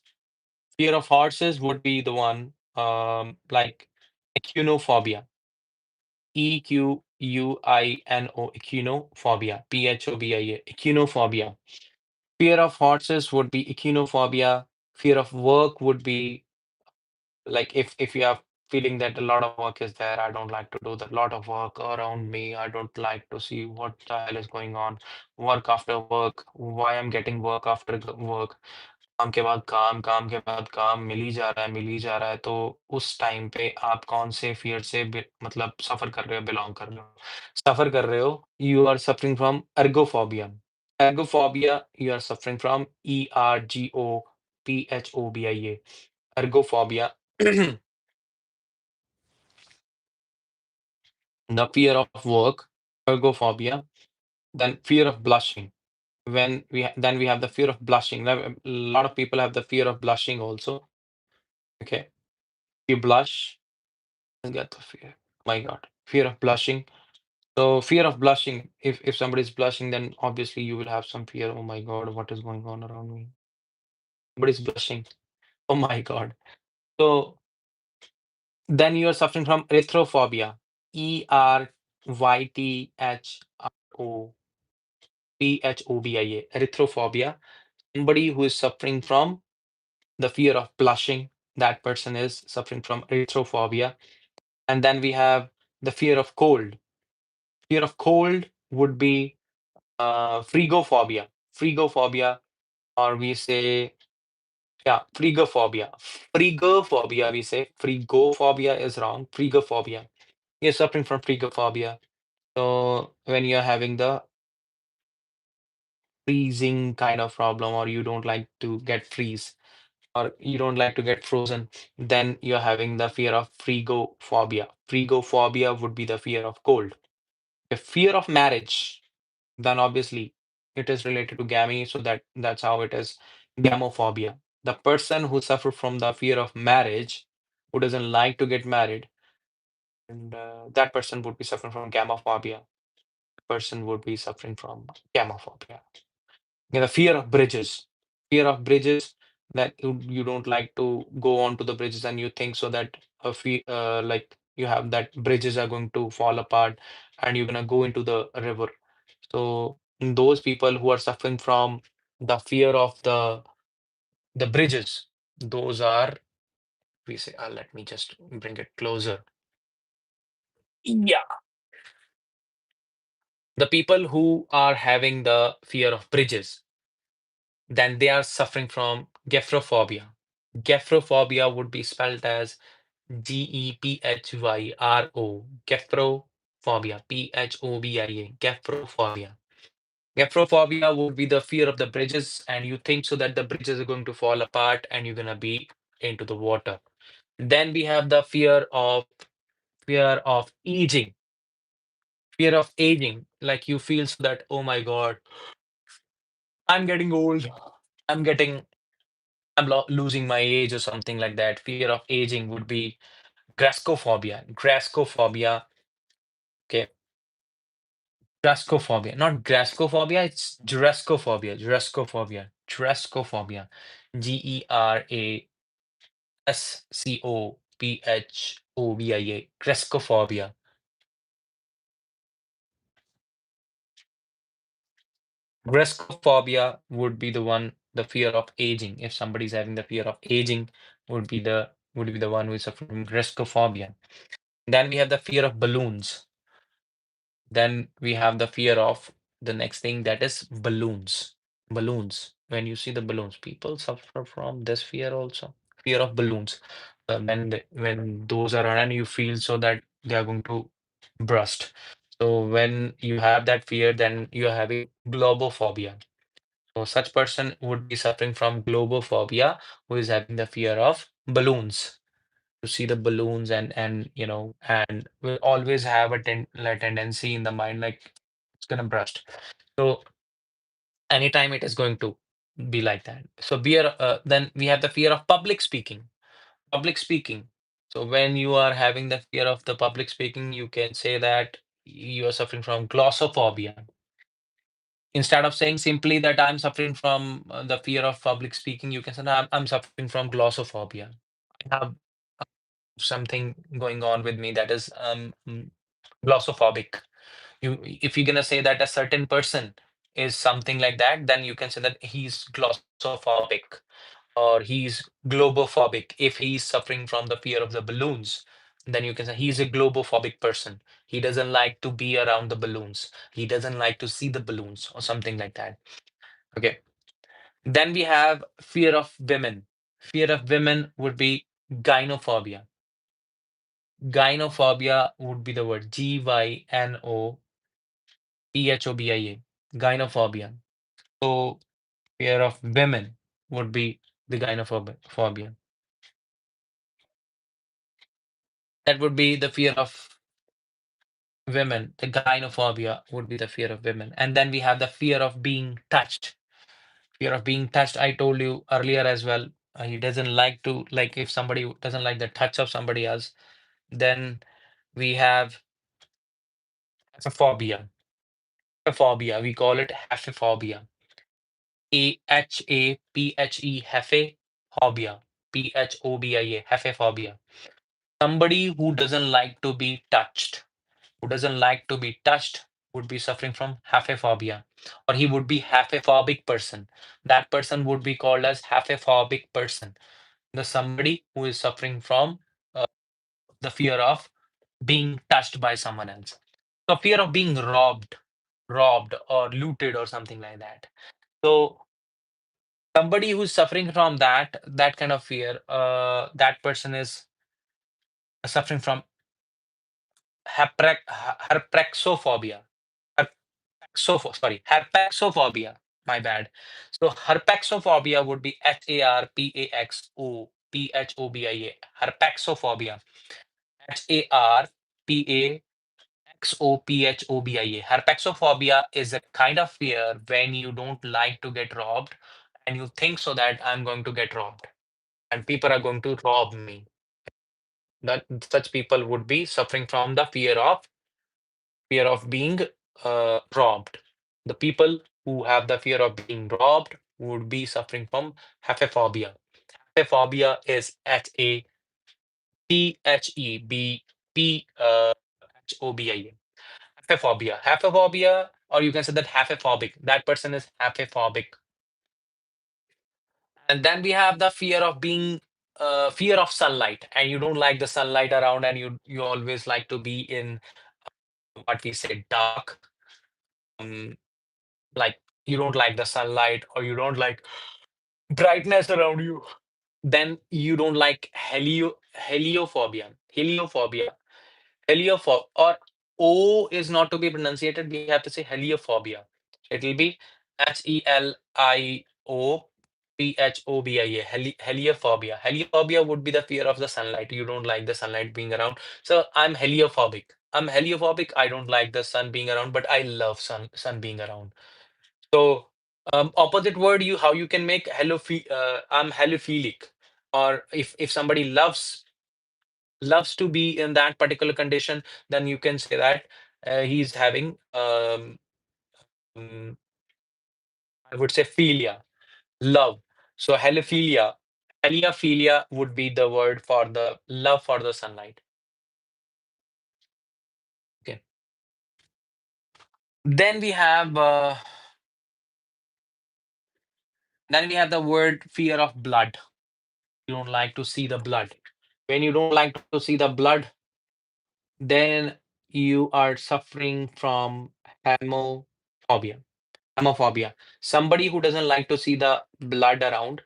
Fear of horses would be the one like echinophobia. Echinophobia. Echinophobia. Fear of horses would be echinophobia. Fear of work would be like if you are feeling that a lot of work is there, I don't like to do the lot of work around me. I don't like to see what the hell is going on. Work after work. Why I'm getting work after work. काम के बाद काम के बाद काम, मिल ही जा रहा है, तो उस टाइम पे आप कौन से फ़ियर से मतलब सफ़र कर रहे हो, बिलॉन्ग कर रहे हो? सफ़र कर रहे हो, you are suffering from ergophobia. Ergophobia, you are suffering from ERGOPHOBIA. Ergophobia, the fear of work, ergophobia, then fear of blushing. Then we have the fear of blushing. Now, a lot of people have the fear of blushing also. Okay, you blush and get the fear. My God, fear of blushing. So fear of blushing. If somebody is blushing, then obviously you will have some fear. Oh my God, what is going on around me? Somebody's blushing. Oh my God. So then you are suffering from erythrophobia. ERYTHROPHOBIA. Erythrophobia. Somebody who is suffering from the fear of blushing. That person is suffering from erythrophobia. And then we have the fear of cold. Fear of cold would be frigophobia. Frigophobia, or we say, yeah, frigophobia. Frigophobia, we say. Frigophobia is wrong. Frigophobia. You're suffering from frigophobia. So when you're having the freezing kind of problem, or you don't like to get freeze, or you don't like to get frozen, then you're having the fear of frigophobia. Frigophobia would be the fear of cold. The fear of marriage, then obviously it is related to gammy, so that's how it is. Gamophobia. The person who suffer from the fear of marriage, who doesn't like to get married, and that person would be suffering from gamophobia. Person would be suffering from gamophobia. Yeah, the fear of bridges. Fear of bridges, that you don't like to go onto the bridges, and you think so that like you have that bridges are going to fall apart and you're gonna go into the river. So those people who are suffering from the fear of the bridges, those are, we say, let me just bring it closer. Yeah. The people who are having the fear of bridges, then they are suffering from gephrophobia. Gephrophobia would be spelled as Gephyro, gephrophobia, Phobia, gephrophobia. Gephrophobia would be the fear of the bridges, and you think so that the bridges are going to fall apart and you're gonna be into the water. Then we have the fear of aging. Fear of aging, like you feel so that, oh my God, I'm getting old. I'm getting losing my age or something like that. Fear of aging would be grascophobia. Grascophobia. Okay. Grascophobia. Not grascophobia, it's Jurascophobia. Jurascophobia. Jurascophobia. Grascophobia. Grascophobia. Grascophobia would be the one, the fear of aging. If somebody's having the fear of aging, would be the one who is suffering from grascophobia. Then we have the fear of balloons. Then we have the fear of the next thing, that is balloons. Balloons. When you see the balloons, people suffer from this fear also. Fear of balloons. When those are around, you feel so that they are going to burst. So when you have that fear, then you are having globophobia. So such person would be suffering from globophobia, who is having the fear of balloons. To see the balloons, and will always have a tendency in the mind, like it's gonna burst. So anytime it is going to be like that. So then we have the fear of public speaking. Public speaking. So when you are having the fear of the public speaking, you can say that you are suffering from glossophobia. Instead of saying simply that I'm suffering from the fear of public speaking, you can say, "No, I'm suffering from glossophobia. I have something going on with me that is glossophobic." If you're gonna say that a certain person is something like that, then you can say that he's glossophobic or he's globophobic. If he's suffering from the fear of the balloons, then you can say he's a globophobic person. He doesn't like to be around the balloons. He doesn't like to see the balloons or something like that. Okay. Then we have fear of women. Fear of women would be gynophobia. Gynophobia would be the word Gynophobia. Gynophobia. So fear of women would be the gynophobia. That would be the fear of women. The gynophobia would be the fear of women. And then we have the fear of being touched. Fear of being touched, I told you earlier as well. He doesn't like to, like, if somebody doesn't like the touch of somebody else, then we have phobia. Phobia, we call it haphephobia. H-A-P-H-E, haphephobia. Phobia, haphephobia. Somebody who doesn't like to be touched, who doesn't like to be touched would be suffering from haphephobia, or he would be haphephobic person. That person would be called as haphephobic person. The somebody who is suffering from uh, the fear of being touched by someone else. So fear of being robbed or looted or something like that. So somebody who's suffering from that kind of fear, that person is suffering from herpexophobia. Herpexophobia. My bad. So herpexophobia would be Harpaxophobia. Herpexophobia. Harpaxophobia. Herpexophobia is a kind of fear when you don't like to get robbed and you think so that I'm going to get robbed and people are going to rob me. That such people would be suffering from the fear of being robbed. The people who have the fear of being robbed would be suffering from haphephobia. Haphephobia is Haphebphobia. Haphephobia, or you can say that haphephobic. That person is haphephobic. And then we have the fear of sunlight, and you don't like the sunlight around, and you always like to be in what we say dark. Um, like you don't like the sunlight, or you don't like brightness around you. Then you don't like heliophobia. Or O is not to be pronunciated. We have to say heliophobia. It will be HELIOPHOBIA. Heliophobia. Heliophobia would be the fear of the sunlight. You don't like the sunlight being around. So I'm heliophobic. I don't like the sun being around, but I love sun being around. So opposite word, you how you can make I'm halophilic. Or if somebody loves to be in that particular condition, then you can say that he's having mm, I would say philia, love. So heliophilia would be the word for the love for the sunlight. Okay. Then we have uh, then we have the word fear of blood. You don't like to see the blood. When you don't like to see the blood, then you are suffering from hemophobia. Hemophobia. Somebody who doesn't like to see the blood around,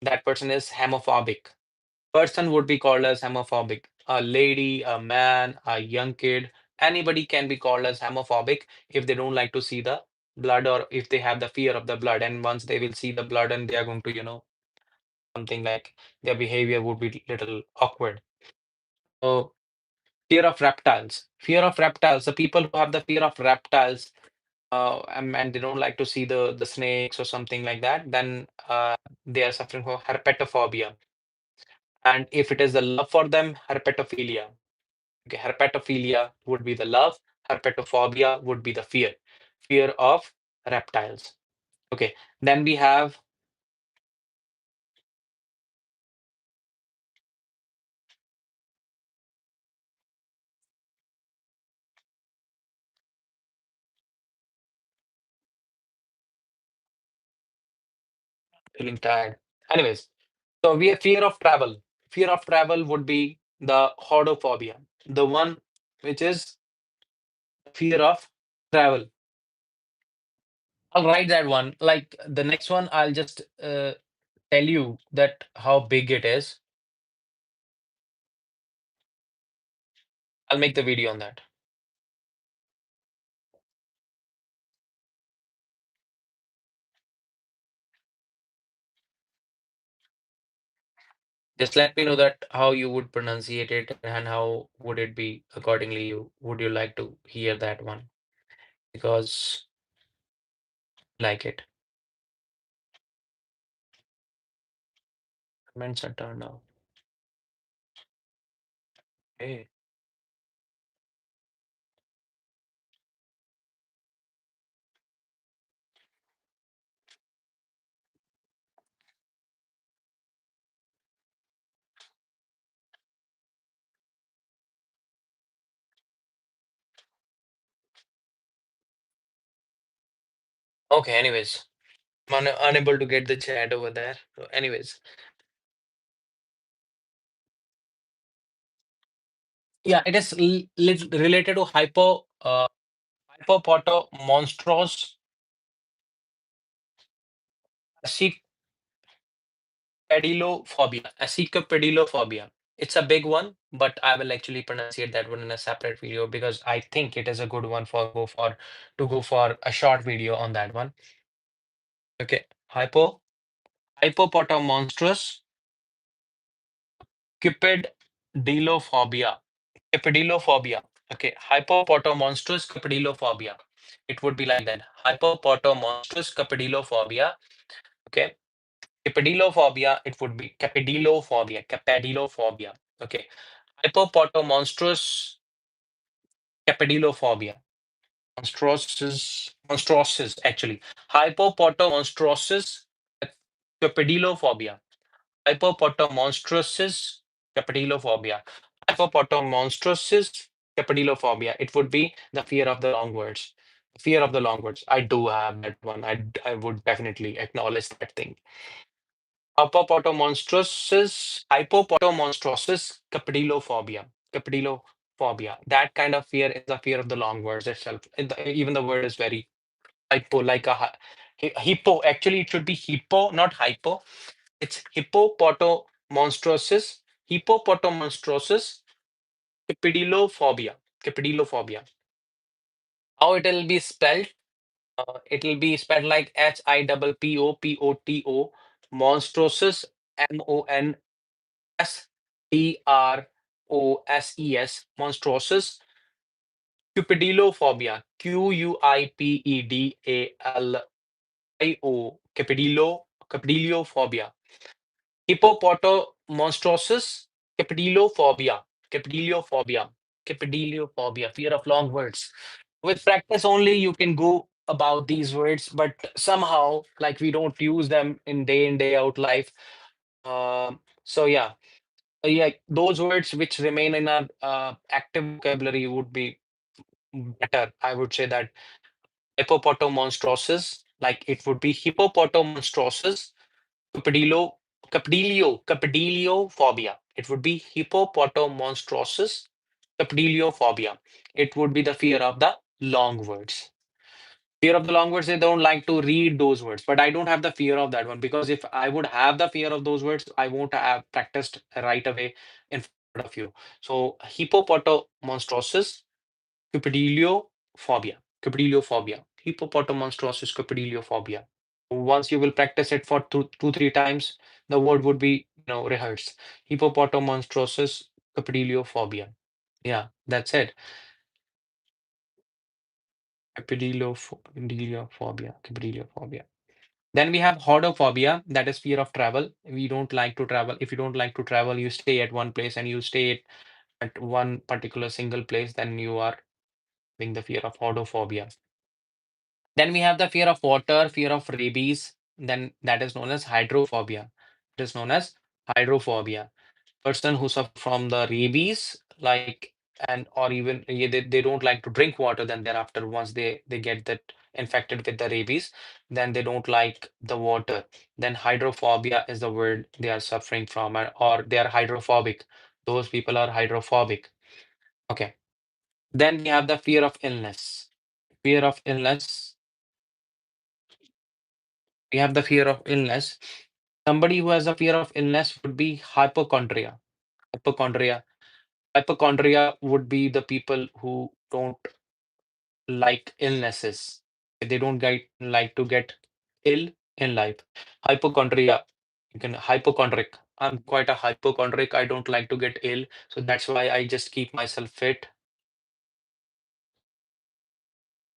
that person is hemophobic. Person would be called as hemophobic. A lady, a man, a young kid, anybody can be called as hemophobic if they don't like to see the blood, or if they have the fear of the blood. And once they will see the blood, and they are going to, something like their behavior would be little awkward. So fear of reptiles. Fear of reptiles. The people who have the fear of reptiles, and they don't like to see the snakes or something like that, then they are suffering from herpetophobia. And if it is the love for them, herpetophilia. Okay, herpetophilia would be the love, herpetophobia would be the fear of reptiles. Okay, then we have feeling tired. Anyways, so we have fear of travel. Fear of travel would be the hordophobia, the one which is fear of travel. I'll write that one. Like the next one, I'll just tell you that how big it is. I'll make the video on that. Just let me know that how you would pronunciate it and how would it be accordingly. You would you like to hear that one? Because like it. Comments are turned off. Okay. Okay, anyways. I'm unable to get the chat over there. So anyways. Yeah, it is related to hypopotomonstrous acicopedilophobia. It's a big one, but I will actually pronunciate that one in a separate video because I think it is a good one to go for a short video on that one. Okay. Hypopotomonstrous cupidillophobia. Cupidillophobia. Okay. Hypopotomonstrous cupidillophobia. It would be like that. Hypopotomonstrous cupidillophobia. Okay. Capadilophobia, it would be capadilophobia. Okay. Hypopotomonstrous capadilophobia. Monstrosis actually. Hypopotomonstrous capadilophobia. Hypopotomonstrous capadilophobia. Hypopotomonstrous capadilophobia. It would be the fear of the long words. Fear of the long words. I do have that one. I would definitely acknowledge that thing. Hypopotomonstrosis capadilophobia. Capadilophobia. That kind of fear is the fear of the long words itself. Even the word is very hypo, like a hippo. Actually, it should be hippo, not hypo. It's hippopotomonstrosis capadilophobia. Capadilophobia. How it will be spelled? It will be spelled like HIPPOPOTO monstrosis MONSTROSES monstrosis Cupidillophobia. Hippopotomonstrosis capadilophobia. Capadilophobia, fear of long words. With practice only, you can go about these words, but somehow, like we don't use them in day out life. So yeah, yeah, those words which remain in our active vocabulary would be better. I would say that hippopotomonstrosis, like it would be hippopotomonstrosis Capidillo, Capidillophobia. It would be hippopotomonstrosis Capidillophobia. It would be the fear of the long words. Fear of the long words, they don't like to read those words, but I don't have the fear of that one because if I would have the fear of those words, I won't have practiced right away in front of you. So, hippopotomonstrosis Cupidillophobia. Cupidillophobia. Hippopotomonstrosis Cupidillophobia. Once you will practice it for two, 3 times, the word would be, rehearsed. Hippopotomonstrosis Cupidillophobia. Yeah, that's it. Cupidillophobia. Then we have hodophobia, that is fear of travel. We don't like to travel. If you don't like to travel, you stay at one place and you stay at one particular single place, then you are having the fear of hodophobia. Then we have the fear of water, fear of rabies. Then that is known as hydrophobia. It is known as hydrophobia. Person who suffer from the rabies, like and or even yeah, they don't like to drink water. Then thereafter, once they get that infected with the rabies, then they don't like the water. Then hydrophobia is the word they are suffering from, or they are hydrophobic. Those people are hydrophobic. Okay. Then we have the fear of illness. Fear of illness we have the fear of illness. Somebody who has a fear of illness would be hypochondria. Hypochondria. Hypochondria would be the people who don't like illnesses. They don't like to get ill in life. Hypochondria. You can hypochondric. I'm quite a hypochondriac. I don't like to get ill, so that's why I just keep myself fit.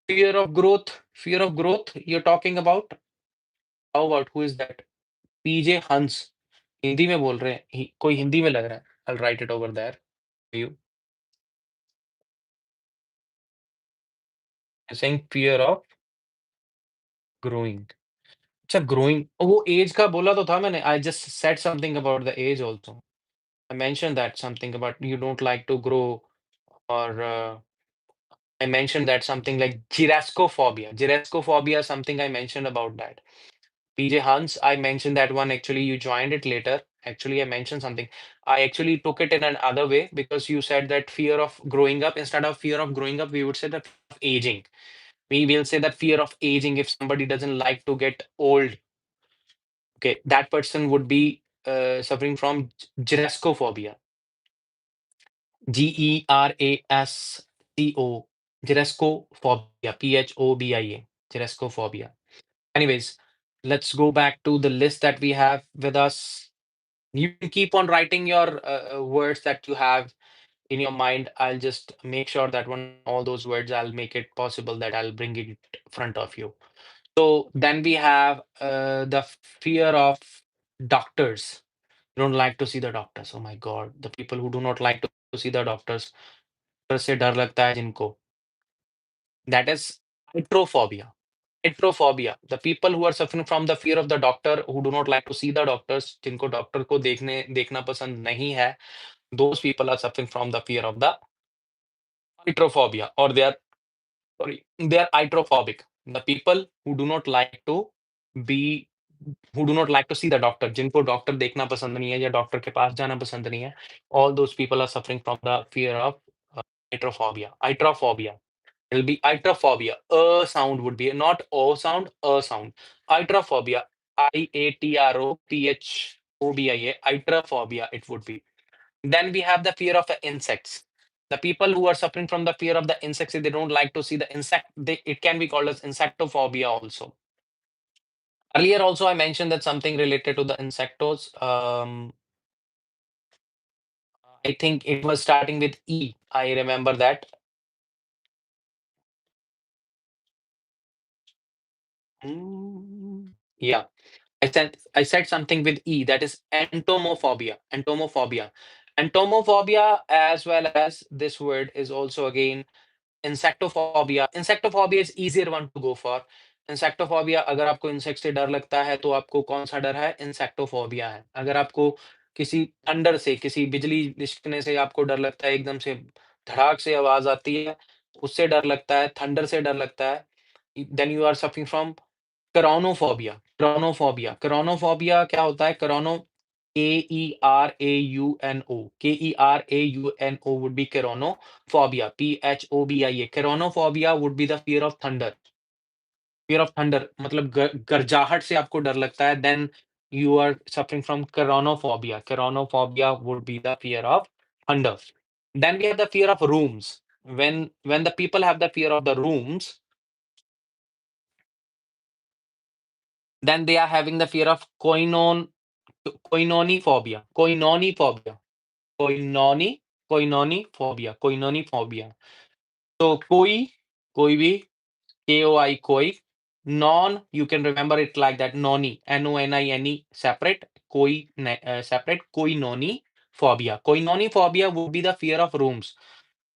Fear of growth you're talking about? How about who is that? पीजे हंस हिंदी में बोल रहे हैं कोई हिंदी में लग रहा है I'll write it over there for you saying fear of growing अच्छा growing वो एज का बोला तो था मैंने I just said something about the age also I mentioned that something about you don't like to grow or I mentioned that something like girascophobia something I mentioned about that PJ Hans, I mentioned that one. Actually, you joined it later. Actually, I mentioned something. I actually took it in another way because you said that fear of growing up. Instead of fear of growing up, we would say that fear of aging. We will say that fear of aging if somebody doesn't like to get old. Okay, that person would be suffering from gerascophobia. Gerasco. Gerascophobia. Phobia. Gerascophobia. Anyways, let's go back to the list that we have with us. You can keep on writing your words that you have in your mind. I'll just make sure that one all those words I'll make it possible that I'll bring it in front of you. So then we have the fear of doctors. You don't like to see the doctors. Oh my God, the people who do not like to see the doctors. Doctor से डर लगता है जिनको. That is hydrophobia. Hydrophobia. The people who are suffering from the fear of the doctor, who do not like to see the doctors, जिनको doctor को देखना पसंद नहीं है, those people are suffering from the fear of the hydrophobia, or they are hydrophobic. The people who do not like to be who do not like to see the doctor, जिनको doctor देखना पसंद नहीं है या doctor के पास जाना पसंद नहीं है, all those people are suffering from the fear of hydrophobia. Hydrophobia. It'll be hydrophobia. A sound would be not O sound, a sound. Hydrophobia. Iatrophophobia. Hydrophobia it would be. Then we have the fear of insects. The people who are suffering from the fear of the insects, if they don't like to see the insect, it can be called as insectophobia also. Earlier also I mentioned that something related to the insectos. I think it was starting with E. I remember that. Yeah. I said something with E, that is entomophobia. Entomophobia. Entomophobia, as well as this word, is also again insectophobia. Insectophobia is easier one to go for. Insectophobia, अगर आपको insect से डर लगता है तो आपको कौन सा डर है? इंसेक्टोफोबिया है. अगर आपको किसी थंडर से, किसी बिजली लिश्कने से आपको डर लगता है, एकदम से धड़ाक से आवाज आती है, उससे डर लगता है, थंडर से डर लगता है, then you are suffering from Chronophobia. Chronophobia क्या होता है? Kerauno. Kerauno would be chronophobia. Phobia. Chronophobia would be the fear of thunder. Fear of thunder मतलब गर्जाहट से आपको डर लगता है, then you are suffering from chronophobia. Chronophobia would be the fear of thunder. Then we have the fear of rooms. When the people have the fear of the rooms, then they are having the fear of koinoniphobia. Koinoniphobia. Koinoni, koinoniphobia. So koi भी, KOI, koi. Non, you can remember it like that, noni, Nonine, separate, separate, koinoni phobia. Koinoni phobia would be the fear of rooms.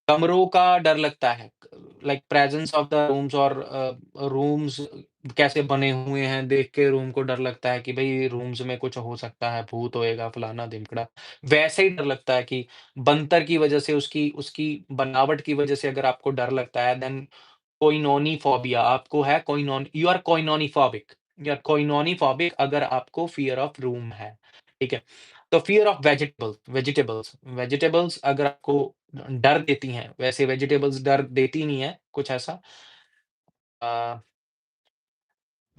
कमरों का डर लगता है, like presence of the rooms, और rooms कैसे बने हुए हैं देख के रूम को डर लगता है कि भाई रूम्स में कुछ हो सकता है, भूत होएगा, फलाना ढिमकड़ा। वैसे ही डर लगता है कि बंतर की वजह से, उसकी उसकी बनावट की वजह से अगर आपको डर लगता है, देन कोइनोनिफोबिया आपको है। यू आर कोइनोनिफोबिक, अगर आपको फ़ियर ऑफ रूम है, ठीक है? तो फ़ियर ऑफ वेजिटेबल्स अगर आपको डर देती हैं, वैसे वेजिटेबल्स डर देती नहीं है, कुछ ऐसा। Uh,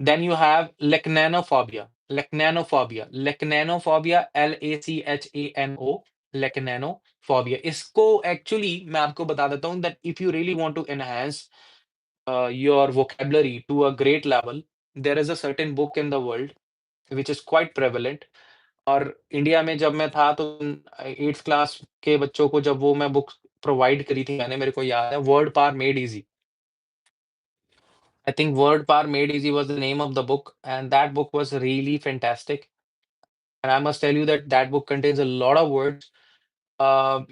then you have lachanophobia, LACHANO, lachanophobia. इसको एक्चुअली मैं आपको बता देता हूँ that if you really want to enhance your vocabulary to a great level, there is a certain book in the world which is quite prevalent. और India में जब मैं था तो 8th क्लास के बच्चों को जब वो मैं बुक प्रोवाइड करी थी मैंने, मेरे को याद है, word power made easy. I think Word Power Made Easy was the name of the book, and that book was really fantastic. And I must tell you that that book contains a lot of words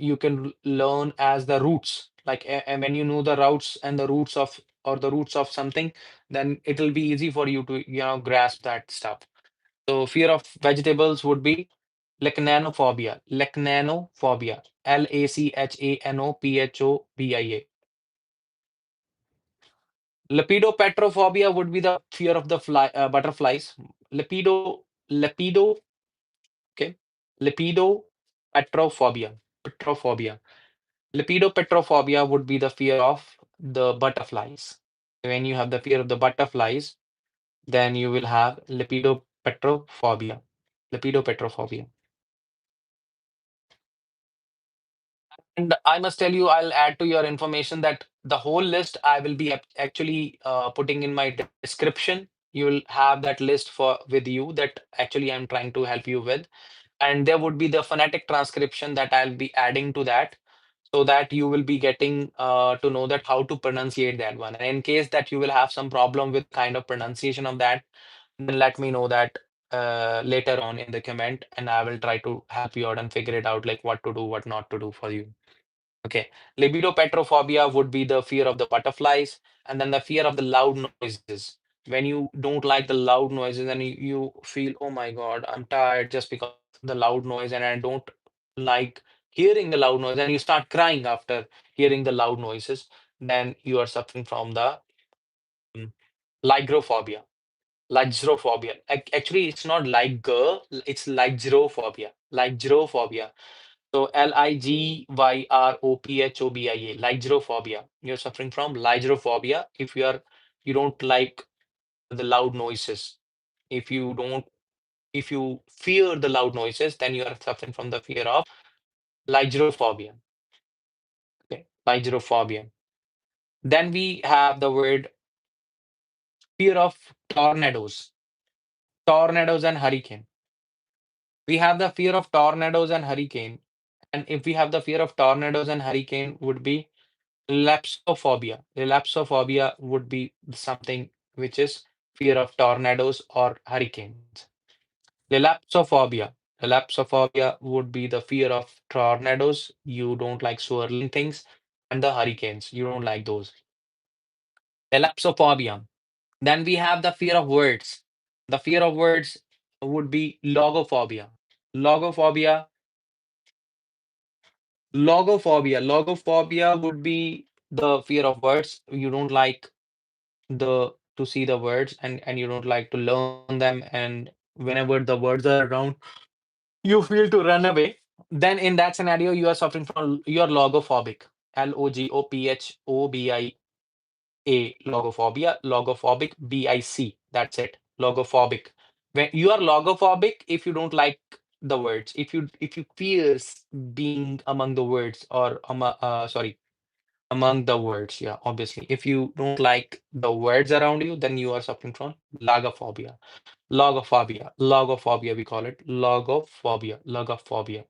you can learn as the roots. Like, and when you know the routes and the roots of or the roots of something, then it'll be easy for you to grasp that stuff. So fear of vegetables would be lecnanophobia. Lecnanophobia. Lachanophophobia. Lepidopetrophobia would be the fear of the butterflies. Lepido, okay. Lepidopetrophobia. Petrophobia. Lepidopetrophobia would be the fear of the butterflies. When you have the fear of the butterflies, then you will have lepidopetrophobia. Lepidopetrophobia. And I must tell you, I'll add to your information that the whole list I will be actually putting in my description. You will have that list for with you that actually I'm trying to help you with. And there would be the phonetic transcription that I'll be adding to that so that you will be getting to know that how to pronunciate that one. And in case that you will have some problem with kind of pronunciation of that, then let me know that later on in the comment, and I will try to help you out and figure it out like what to do, what not to do for you. Okay. Libidopetrophobia would be the fear of the butterflies, and then the fear of the loud noises. When you don't like the loud noises and you feel, oh my God, I'm tired just because of the loud noise, and I don't like hearing the loud noise, and you start crying after hearing the loud noises, then you are suffering from the um, lygrophobia. Lygrophobia. Actually, it's not like girl, it's lygrophobia. Lygrophobia. So Ligrophophobia, lygrophobia. You're suffering from lygrophobia if you don't like the loud noises. If you don't, if you fear the loud noises, then you are suffering from the fear of lygrophobia. Okay, lygrophobia. Then we have the word fear of tornadoes, tornadoes and hurricane. We have the fear of tornadoes and hurricane. And if we have the fear of tornadoes and hurricane would be Lapsophobia. Lapsophobia would be something which is fear of tornadoes or hurricanes. Lapsophobia. Lapsophobia would be the fear of tornadoes. You don't like swirling things, and the hurricanes. You don't like those. Lapsophobia. Then we have the fear of words. The fear of words would be logophobia. Logophobia. Logophobia would be the fear of words. You don't like the to see the words, and you don't like to learn them, and whenever the words are around you feel to run away. Then in that scenario you are suffering from, you are logophobic. Logophobia, logophobic, BIC, that's it, logophobic. When you are logophobic, if you don't like the words, if you fear being among the words, or sorry, among the words, yeah, obviously. If you don't like the words around you, then you are suffering from logophobia. Logophobia, we call it logophobia.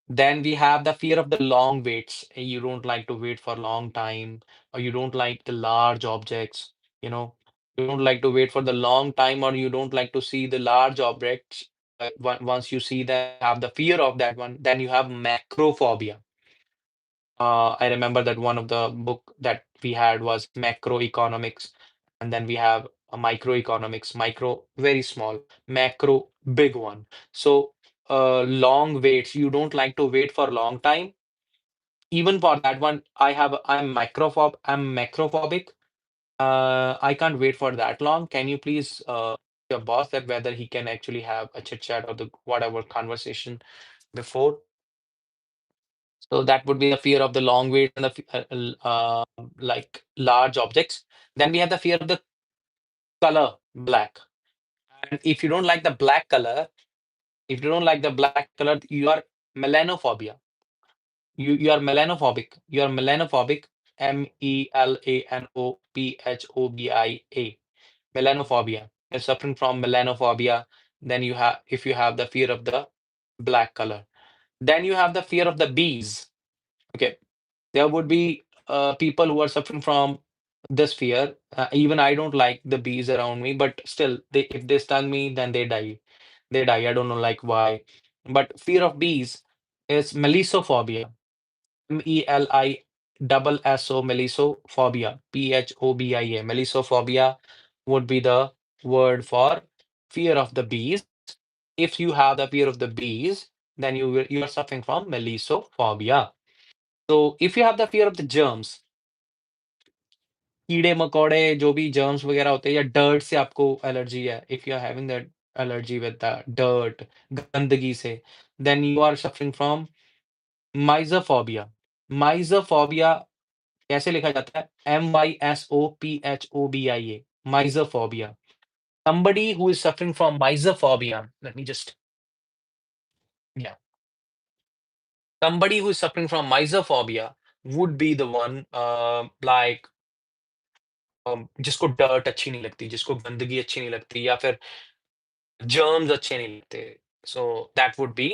Then we have the fear of the long waits. You don't like to wait for a long time, or you don't like the large objects, you know. You don't like to wait for the long time, or you don't like to see the large objects. Once you see them, have the fear of that one, then you have macrophobia. I remember that one of the book that we had was macroeconomics, and then we have a microeconomics. Micro, very small; macro, big one. So, long waits. You don't like to wait for a long time. Even for that one, I'm macrophobic. I can't wait for that long. Can you please your boss that whether he can actually have a chit chat or the whatever conversation before? So that would be the fear of the long wait and the like large objects. Then we have the fear of the color black. And if you don't like the black color, if you don't like the black color, you are melanophobia. You are melanophobic. You are melanophobic. Melanophobia. Melanophobia. You're suffering from melanophobia. then you have if you have the fear of the black color. Then you have the fear of the bees. Okay, there would be people who are suffering from this fear. Even I don't like the bees around me, but still, they if they stung me, then they die. They die. I don't know like why. But fear of bees is melissophobia. MELISSO, melissophobia. PHOBIA. Melissophobia would be the word for fear of the bees. If you have the fear of the bees, then you are suffering from melissophobia. So if you have the fear of the germs, कीड़े-मकोड़े जो भी germs वगैरह होते हैं या dirt से आपको allergy है, if you are having that allergy with the dirt, गंदगी से, then you are suffering from mysophobia. Mysophobia कैसे लिखा जाता है? MYSOPHOBIA, mysophobia. Somebody who is suffering from misophobia, let me just yeah, somebody who is suffering from misophobia would be the one like जिसको dirt अच्छी नहीं लगती, जिसको गंदगी अच्छी नहीं लगती या फिर जर्म्स अच्छे नहीं लगते। So that would be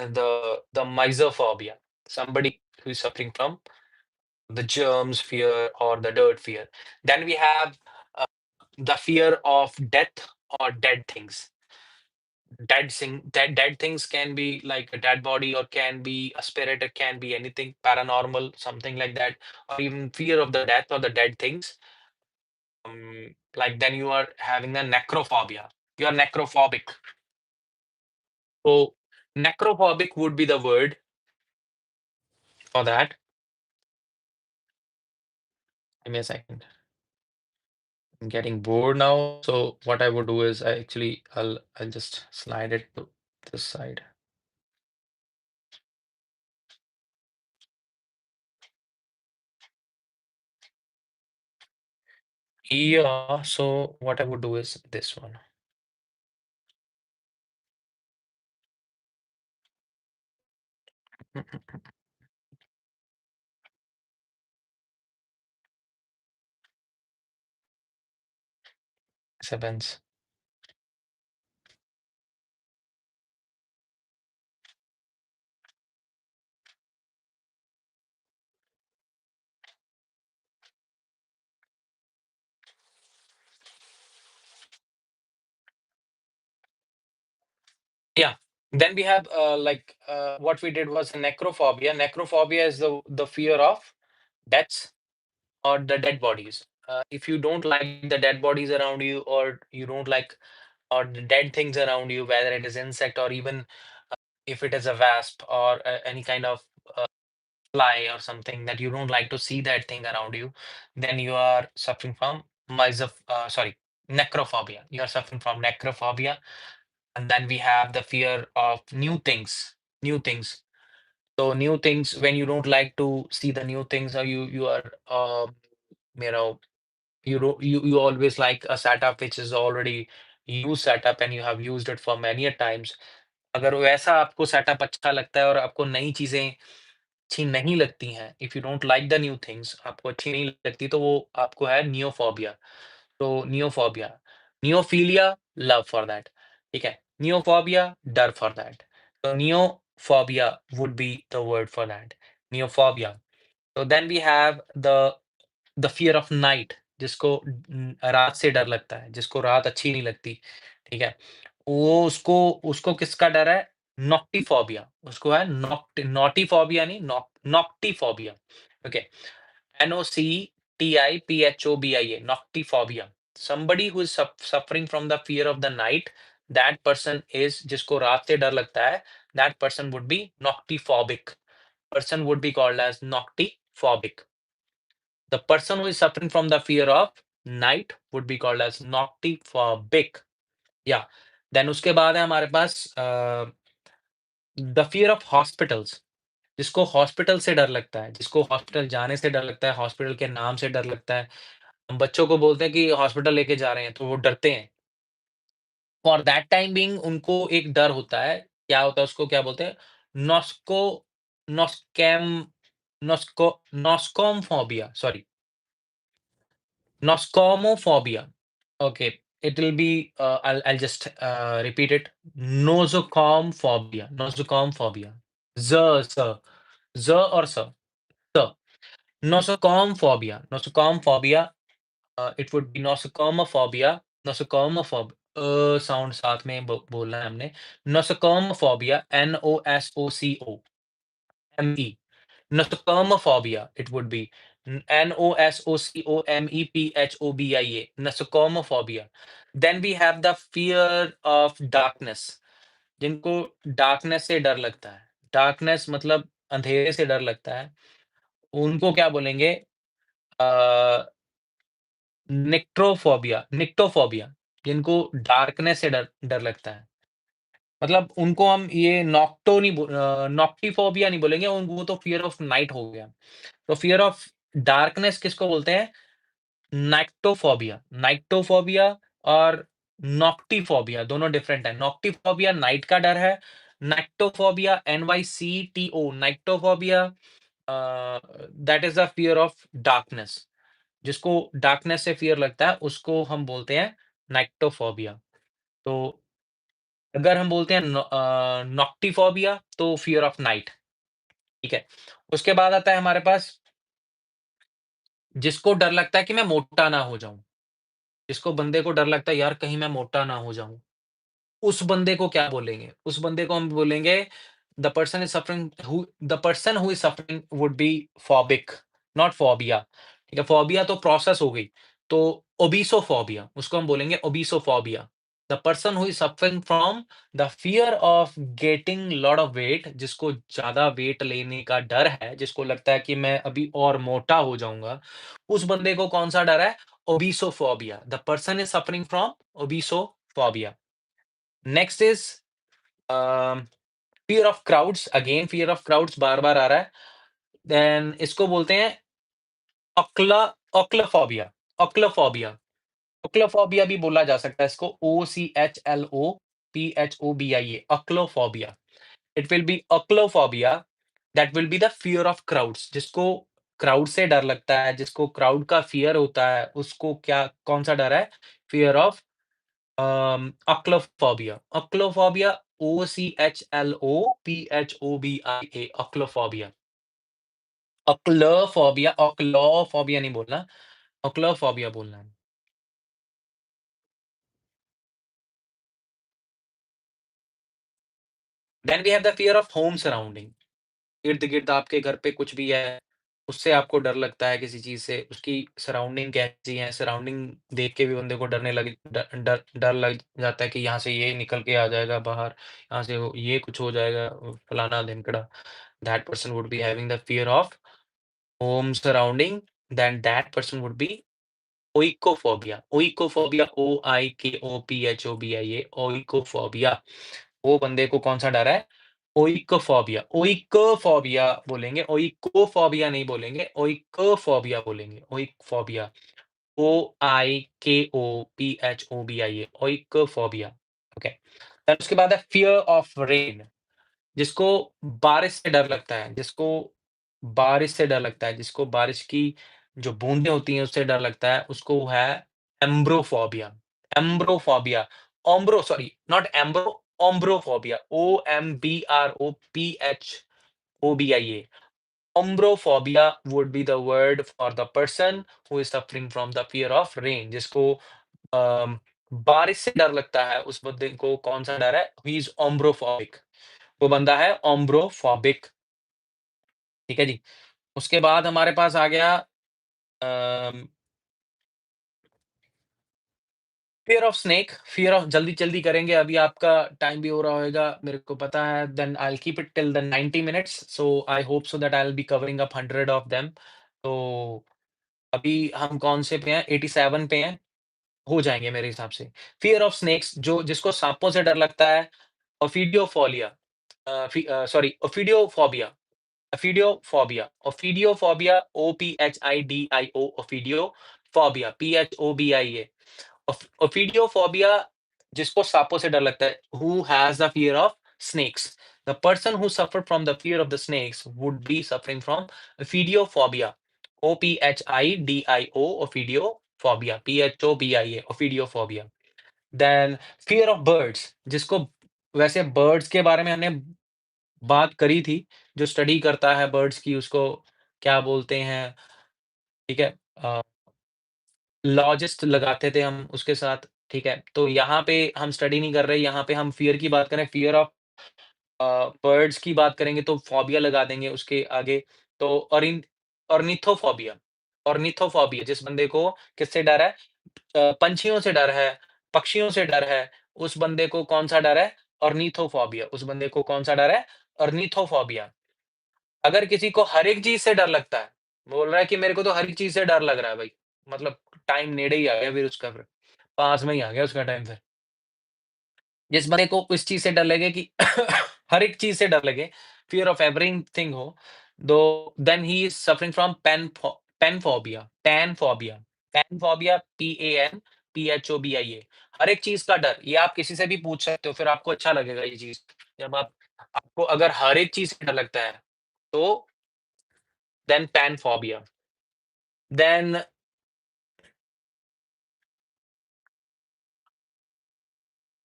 the misophobia, somebody who is suffering from the germs fear or the dirt fear. Then we have uh, the fear of death or dead things. Dead things can be like a dead body or can be a spirit, it can be anything paranormal, something like that, or even fear of the death or the dead things. Like then you are having a necrophobia. You are necrophobic. So necrophobic would be the word for that. Give me a second. I'm getting bored now. So what I would do is I'll just slide it to this side. Yeah, so what I would do is this one. Sevens. Yeah. Then we have what we did was necrophobia. Necrophobia is the fear of deaths or the dead bodies. If you don't like the dead bodies around you, or you don't like or the dead things around you, whether it is insect or even if it is a wasp or any kind of uh, fly or something that you don't like to see that thing around you, then you are suffering from necrophobia. You are suffering from necrophobia. And then we have the fear of new things. New things. So new things, when you don't like to see the new things, or you are you know you always like a setup which is already used setup and you have used it for many a times. अगर वैसा आपको setup अच्छा लगता है और आपको नई चीजें अच्छी नहीं लगती हैं, if you don't like the new things, आपको अच्छी नहीं लगती, तो वो आपको है नियोफोबिया। तो neophobia, neophilia love for that, ठीक है? नियोफोबिया डर फॉर दैट। तो neophobia would be the word for that, neophobia. तो then we have the fear of night, जिसको रात से डर लगता है, जिसको रात अच्छी नहीं लगती, ठीक है? वो उसको उसको किसका डर है? नॉक्टिफोबिया, उसको है नॉटिफोबिया नहीं, noctiphobia. Okay, NOCTIPHOBIA, noctiphobia. Somebody who is suffering from the fear of the night, that person is जिसको रात से डर लगता है, that person would be noctiphobic. Person would be called as noctiphobic. The person who is suffering from the fear of night would be called as noctiphobic. या then उसके बाद है हमारे पास द फियर ऑफ हॉस्पिटल्स, जिसको hospital से डर लगता है, जिसको हॉस्पिटल जाने से डर लगता है, हॉस्पिटल के नाम से डर लगता है। हम बच्चों को बोलते हैं कि हॉस्पिटल लेके जा रहे हैं, तो वो डरते हैं। फॉर दैट टाइम बीइंग उनको एक डर होता है, क्या होता है उसको क्या बोलते हैं? Nosco noscam nosco noscomphobia, sorry, nosocomophobia. Okay, it will be, I'll just repeat it. Nosocomial phobia. Nosocomial phobia. Z, Z or sir. So, nosocomophobia. Nosocomophobia, it would be nosocomophobia. Nosocomophobia. Sound साथ में बोलना है हमने. Nosocomophobia. NOSOCOME. Nosocomophobia. It would be NOSOCOMEPHOBIA. Nosocomophobia. Then we have the fear of darkness. जिनको darkness से डर लगता है. डार्कनेस मतलब अंधेरे से डर लगता है. उनको क्या बोलेंगे? अ, निक्टोफोबिया, जिनको डार्कनेस से डर डर लगता है। मतलब उनको हम ये नॉक्टिफोबिया नहीं बोलेंगे, उन वो तो फ़ियर ऑफ नाइट हो गया। तो फ़ियर ऑफ डार्कनेस किसको बोलते हैं? नाइक्टोफोबिया। नाइक्टोफोबिया और नॉक्टिफोबिया दोनों डिफरेंट है। नॉक्टिफोबिया नाइट का डर है, nyctophobia NYCTO nyctophobia that is the fear of darkness. जिसको डार्कनेस से फ़ियर लगता है, उसको हम बोलते हैं नाइक्टोफोबिया। तो अगर हम बोलते हैं नॉक्टिफोबिया तो फ़ियर ऑफ नाइट, ठीक है? उसके बाद आता है हमारे पास जिसको डर लगता है कि मैं मोटा ना हो जाऊँ। जिसको बंदे को डर लगता है यार कहीं मैं मोटा ना हो जाऊँ। उस बंदे को क्या बोलेंगे? उस बंदे को हम बोलेंगे the person who is suffering would be phobic, not phobia. ठीक है? फोबिया तो प्रोसेस हो गई। तो ओबीसोफोबिया, उसको हम बोलेंगे obesophobia. The person who is suffering from the fear of getting lot of weight, जिसको ज़्यादा वेट लेने का डर है, जिसको लगता है कि मैं अभी और मोटा हो जाऊँगा, उस बंदे को कौन-सा डर है? Obesophobia. The person is suffering from obesophobia. Next is a, fear of crowds, again fear of crowds बार-बार आ रहा है। देन इसको बोलते हैं ऑक्ला ऑक्लोफोबिया, ऑक्लोफोबिया। ऑक्लोफोबिया भी बोला जा सकता है इसको OCHLOPHOBIA, ochlophobia. It will be ochlophobia, that will be the fear of crowds, जिसको क्राउड से डर लगता है, जिसको क्राउड का फ़ियर होता है, उसको क्या कौन-सा डर है? Fear of ochlophobia, ochlophobia OCHLOPHOBIA, ochlophobia. Ochlophobia, ochlophobia नहीं बोलना, ऑक्लोफोबिया बोलना है। Then we have the fear of home surrounding. इर्द-गिर्द आपके घर पे कुछ भी है, उससे आपको डर लगता है किसी चीज़ से, उसकी सराउंडिंग कैसी है, सराउंडिंग देख के भी बंदे को डरने लग ड डर डर लग जाता है कि यहाँ से ये निकल के आ जाएगा बाहर, यहाँ से वो ये कुछ हो जाएगा, फलाना-ढिमकड़ा। That person would be having the fear of home surrounding, then that person would be oikophobia. Oikophobia, OIKOPHOBIA, oikophobia. वो बंदे को कौन-सा डर है? ओइकोफोबिया, ओइकोफोबिया बोलेंगे, ओइकोफोबिया नहीं बोलेंगे, ओइकोफोबिया बोलेंगे, ओइकफोबिया, OIKOPHOBIA, ओइकोफोबिया, ओके। देन उसके बाद है फियर ऑफ रेन। जिसको बारिश से डर लगता है, जिसको बारिश की जो बूँदें होती हैं उससे डर लगता है, उसको है embrophobia, embrophobia, ombro sorry not embro, ombrophobia, OMBROPHOBIA. Ombrophobia would be the word for the person who is suffering from the fear of rain, जिसको अम, बारिश से डर लगता है, उस बंदे को कौन-सा डर है? He is ombrophobic. वो बंदा है ओम्ब्रोफोबिक, ठीक है जी। उसके बाद हमारे पास आ गया um, fear of snake, fear of जल्दी-जल्दी करेंगे, अभी आपका टाइम भी हो रहा होएगा, मेरे को पता है, then I will keep it till the 90 minutes, so I hope so that I will be covering up 100 of them. तो अभी हम कौन से पे हैं? 87 पे हैं, हो जाएँगे मेरे हिसाब से। फ़ियर ऑफ स्नेक्स जो जिसको साँपों से डर लगता है, ophidiopholia sorry ophidiophobia. Ophidiophobia, OPHIDIO, Ophidiophobia, PHOBIA. Ophidiophobia, जिसको साँपों से डर लगता है, who has the fear of snakes. The person who suffer from the fear of the snakes would be suffering from ophidiophobia. OPHIDIO, ophidiophobia, PHOBIA, ophidiophobia. Then fear of birds, जिसको वैसे birds के बारे में हमने बात करी थी, जो स्टडी करता है बर्ड्स की उसको क्या बोलते हैं, ठीक है? लॉजिस्ट लगाते थे हम उसके साथ, ठीक है? तो यहाँ पे हम स्टडी नहीं कर रहे, यहाँ पे हम फ़ियर की बात करें, फ़ियर ऑफ अ, बर्ड्स की बात करेंगे तो फ़ोबिया लगा देंगे उसके आगे। तो ऑर्निथोफ़ोबिया, ऑर्निथोफ़ोबिया जिस बंदे को किससे डर है? पंछियों से डर है, पक्षियों से डर है, उस बंदे को कौन-सा डर है? ऑर्निथोफ़ोबिया, उस बंदे को कौन-सा डर है? ऑर्निथोफ़ोबिया। अगर किसी को हर एक चीज़ से डर लगता है, बोल रहा है कि मेरे को तो हर एक चीज़ से डर लग रहा है भाई, मतलब टाइम नेड़े ही आ गया फिर उसका फिर, पास में ही आ गया उसका टाइम फिर। जिस बंदे को इस चीज़ से डर लगे कि हर एक चीज़ से डर लगे, फ़ियर ऑफ एवरीथिंग हो, दो then he is suffering from panphobia, panphobia, panphobia PAN PHOBIA, हर एक चीज़ का डर, ये आप किसी से भी पूछ सकते हो, फिर आपको अच्छा लगेगा ये चीज़। जब आपको अगर हर एक चीज़ से डर लगता है, तो then panphobia, then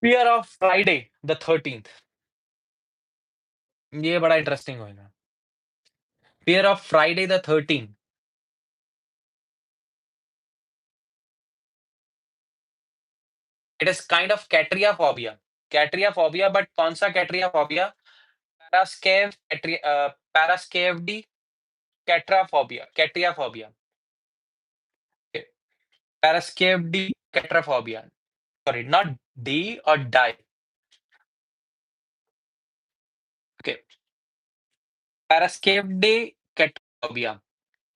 fear of Friday the 13th, ये बड़ा इंटरेस्टिंग होएगा। Fear of Friday the 13th, it is kind of katriaphobia, katriaphobia but कौन-सा katriaphobia? Paraskevdi katraphobia, katriaphobia, okay, paraskevdi katraphobia, sorry not D और die, okay, paraskevdi katraphobia,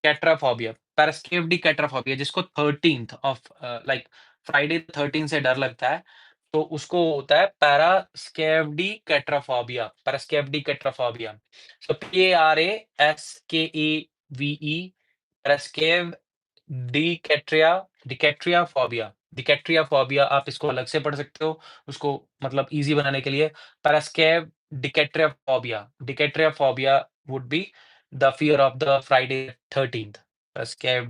katraphobia, paraskevdi katraphobia जिसको 13th of like Friday 13 से डर लगता है, तो उसको होता है पैरास्केवडी कैट्राफ़ोबिया, पैरास्केवडी कैट्राफ़ोबिया। सो PARASKEVE, पैरास्केव डिकैट्रिया, डिकैट्रियाफ़ोबिया, डिकैट्रियाफ़ोबिया आप इसको अलग से पढ़ सकते हो, उसको मतलब ईज़ी बनाने के लिए paraskevi dekatriaphobia, dekatriaphobia would be the fear of the Friday 13th, paraskevi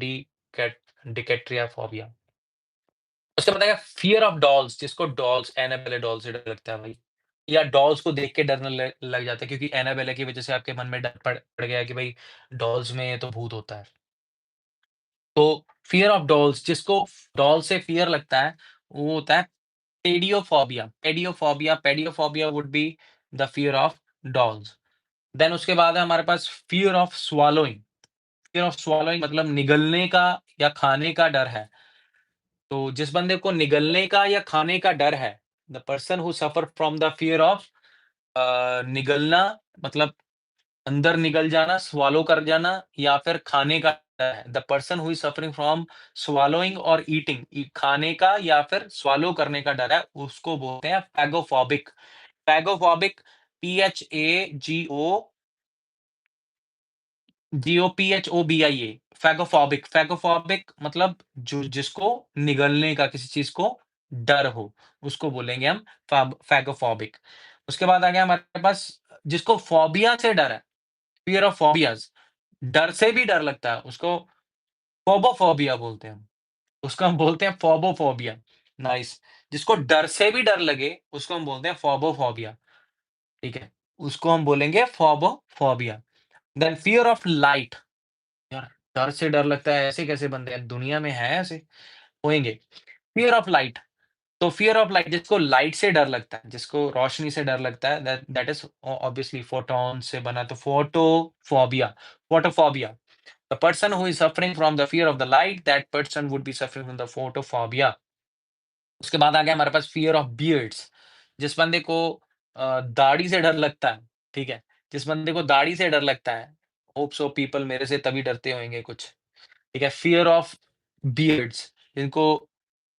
dekatriaphobia. उसके बाद आएगा फ़ियर ऑफ डॉल्स, जिसको डॉल्स, एनाबेले डॉल से डर लगता है भाई, या डॉल्स को देख के डरने लग जाता है क्योंकि एनाबेला की वज़ह से आपके मन में डर पड़ गया है कि भाई डॉल्स में तो भूत होता है। तो फ़ियर ऑफ डॉल्स, जिसको डॉल से फ़ियर लगता है, वो होता है pediophobia, pediophobia, pediophobia would be the fear of dolls. Then उसके बाद है हमारे पास fear of swallowing, fear of swallowing मतलब निगलने का या खाने का डर है। तो जिस बंदे को निगलने का या खाने का डर है, the person who suffer from the fear of निगलना मतलब अंदर निगल जाना, swallow कर जाना या फिर खाने का डर है। The person who is suffering from swallowing और ईटिंग, खाने का या फिर swallow करने का डर है, उसको बोलते हैं फैगोफोबिक। फैगोफोबिक, PHAGOPHOBIA, फैगोफोबिक, फैगोफोबिक मतलब जो जिसको निगलने का किसी चीज़ को डर हो, उसको बोलेंगे हम फैगोफोबिक। उसके बाद आ गया हमारे पास जिसको फ़ोबिया से डर है, फ़ियर ऑफ फ़ोबियाज़, डर से भी डर लगता है, उसको फ़ोबोफ़ोबिया बोलते हैं हम। उसको हम बोलते हैं फ़ोबोफ़ोबिया, नाइस। जिसको डर से भी डर लगे, उसको हम बोलते हैं फ़ोबोफ़ोबिया, ठीक है? उसको हम बोलेंगे फ़ोबोफ़ोबिया। देन फ़ियर ऑफ लाइट, यार डर से डर लगता है, ऐसे कैसे बंदे हैं? दुनिया में हैं ऐसे? होएँगे। फ़ियर ऑफ लाइट, तो फ़ियर ऑफ लाइट जिसको लाइट से डर लगता है, जिसको रोशनी से डर लगता है, दैट इज़ ऑब्वियसली फोटॉन से बना तो फ़ोटोफ़ोबिया, फ़ोटोफ़ोबिया। The person who is suffering from the fear of the light, that person would be suffering from the photophobia. उसके बाद आ गया हमारे पास फियर ऑफ बियर्ड्स, जिस बंदे को दाढ़ी से डर लगता है, ठीक है? जिस बंदे को दाढ़ी से डर लगता है, होप सो पीपल मेरे से तभी डरते होंगे कुछ, ठीक है? फियर ऑफ बियर्ड्स, जिनको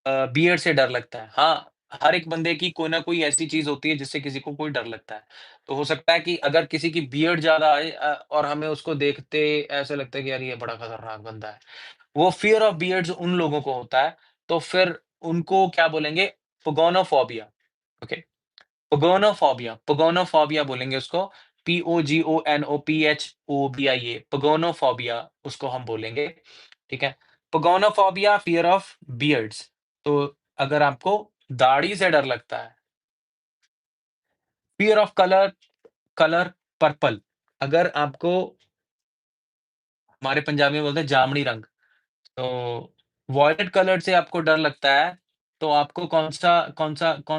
बियर्ड से डर लगता है। हाँ, हर एक बंदे की कोई ना कोई ऐसी चीज़ होती है जिससे किसी को कोई डर लगता है। तो हो सकता है कि अगर किसी की बियर्ड ज़्यादा आए और हमें उसको देखते ऐसा लगता है कि यार ये बड़ा खतरनाक बंदा है। वो फ़ियर ऑफ बियर्ड्स उन लोगों को होता है, तो फिर उनको क्या बोलेंगे? पोगोनोफोबिया, ओके? पोगोनोफोबिया, पोगोनोफोबिया बोलेंगे उसको, POGONOPHOBIA, पोगोनोफोबिया उसको हम बोलेंगे, ठीक है? पोगोनोफोबिया, फ़ियर ऑफ बियर्ड्स। तो अगर आपको दाढ़ी से डर लगता है। Fear of colour, colour purple. अगर आपको हमारे पंजाबी में बोलते हैं जामनी रंग, तो वॉयलेट कलर से आपको डर लगता है, तो आपको कौन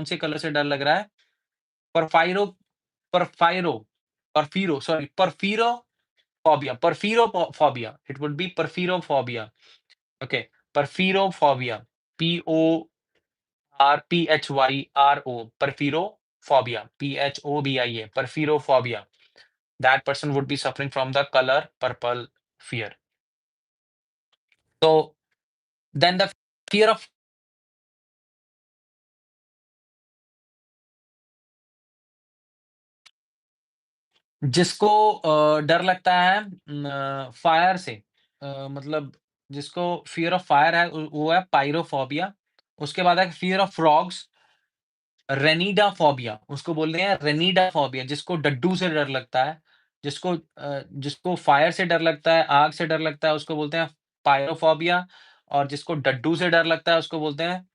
से कलर से डर लग रहा है? Porphyro porphyro porphyro sorry porphyrophobia. It would be porphyrophobia. Okay, porphyrophobia, PORPHYRO, porphyrophobia, PHOBIA, porphyrophobia. That person would be suffering from the color purple fear. So then the fear of जिसको डर लगता है fire से, मतलब जिसको fear of fire है वो है पायरोफोबिया। उसके बाद है फियर ऑफ फ्रॉग्स, रेनिडाफोबिया, उसको बोलते हैं रेनिडाफोबिया, जिसको डड्डू से डर लगता है। जिसको फायर से डर लगता है, आग से डर लगता है, उसको बोलते हैं पायरोफोबिया। और जिसको डड्डू से डर लगता है उसको बोलते हैं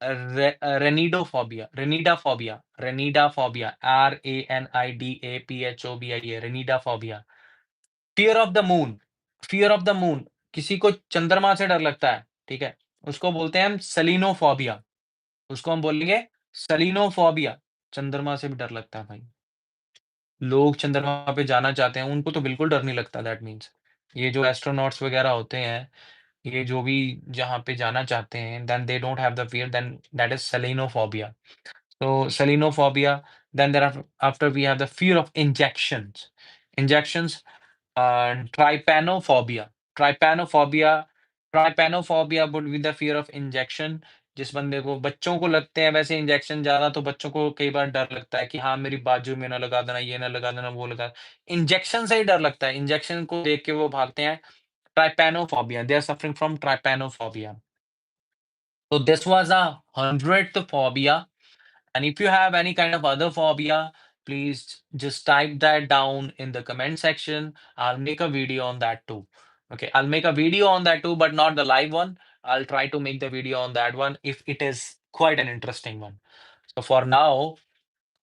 ranidaphobia, RANIDAPHOBIA, ranidaphobia. Fear of the moon, fear of the moon, किसी को चंद्रमा से डर लगता है, ठीक है? उसको बोलते हैं हम सेलिनोफोबिया, उसको हम बोलेंगे सेलिनोफोबिया, चंद्रमा से भी डर लगता है भाई। लोग चंद्रमा पे जाना चाहते हैं, उनको तो बिल्कुल डर नहीं लगता दैट मीन्स। ये जो एस्ट्रोनॉट्स वगैरह होते हैं, ये जो भी जहाँ पे जाना चाहते हैं, then they don't have the fear, then that is selenophobia. So selenophobia, then there are after we have the fear of injections. Injections and trypanophobia. Trypanophobia, trypanophobia would be the fear of injection. जिस बंदे को बच्चों को लगते हैं वैसे injection ज़्यादा तो बच्चों को कई बार डर लगता है कि हाँ मेरी बाजू में ना लगा देना, ये ना लगा देना, वो लगा इंजेक्शन से ही डर लगता है। इंजेक्शन को देख के वो भागते हैं। Trypanophobia. They are suffering from trypanophobia. So this was a 100th phobia. And if you have any kind of other phobia, please just type that down in the comment section. I'll make a video on that too. Okay, I'll make a video on that too, but not the live one. I'll try to make the video on that one if it is quite an interesting one. So for now,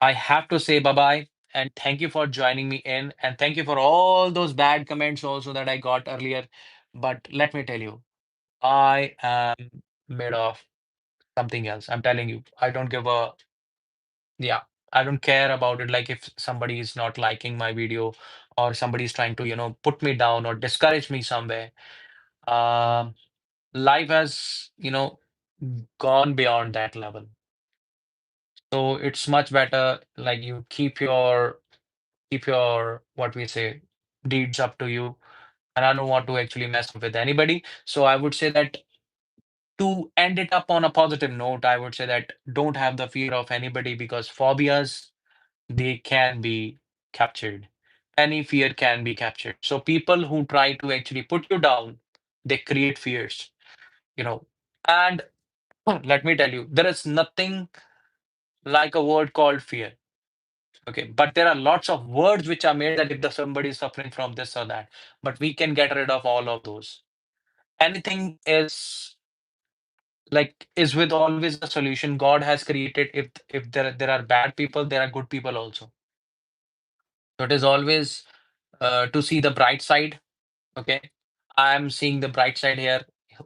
I have to say bye bye and thank you for joining me in. And thank you for all those bad comments also that I got earlier. But let me tell you, I am made of something else. I'm telling you, I don't give a yeah, I don't care about it. Like if somebody is not liking my video or somebody is trying to, put me down or discourage me somewhere. Um, Life has, gone beyond that level. So it's much better like you keep your what we say deeds up to you. And I don't want to actually mess up with anybody. So I would say that to end it up on a positive note, I would say that don't have the fear of anybody because phobias they can be captured. Any fear can be captured. So people who try to actually put you down, they create fears, you know. And let me tell you, there is nothing like a word called fear. Okay, but there are lots of words which are made that if somebody is suffering from this or that, but we can get rid of all of those. Anything is with always a solution. God has created if there are bad people, there are good people also. So it is always to see the bright side. Okay. I'm seeing the bright side here.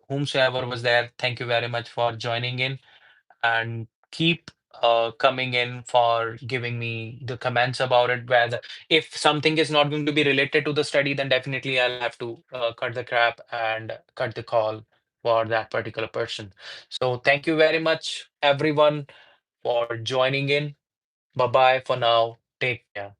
Whomsoever was there, thank you very much for joining in and keep coming in for giving me the comments about it. Whether if something is not going to be related to the study, then definitely I'll have to cut the crap and cut the call for that particular person. So thank you very much, everyone, for joining in. Bye bye for now. Take care.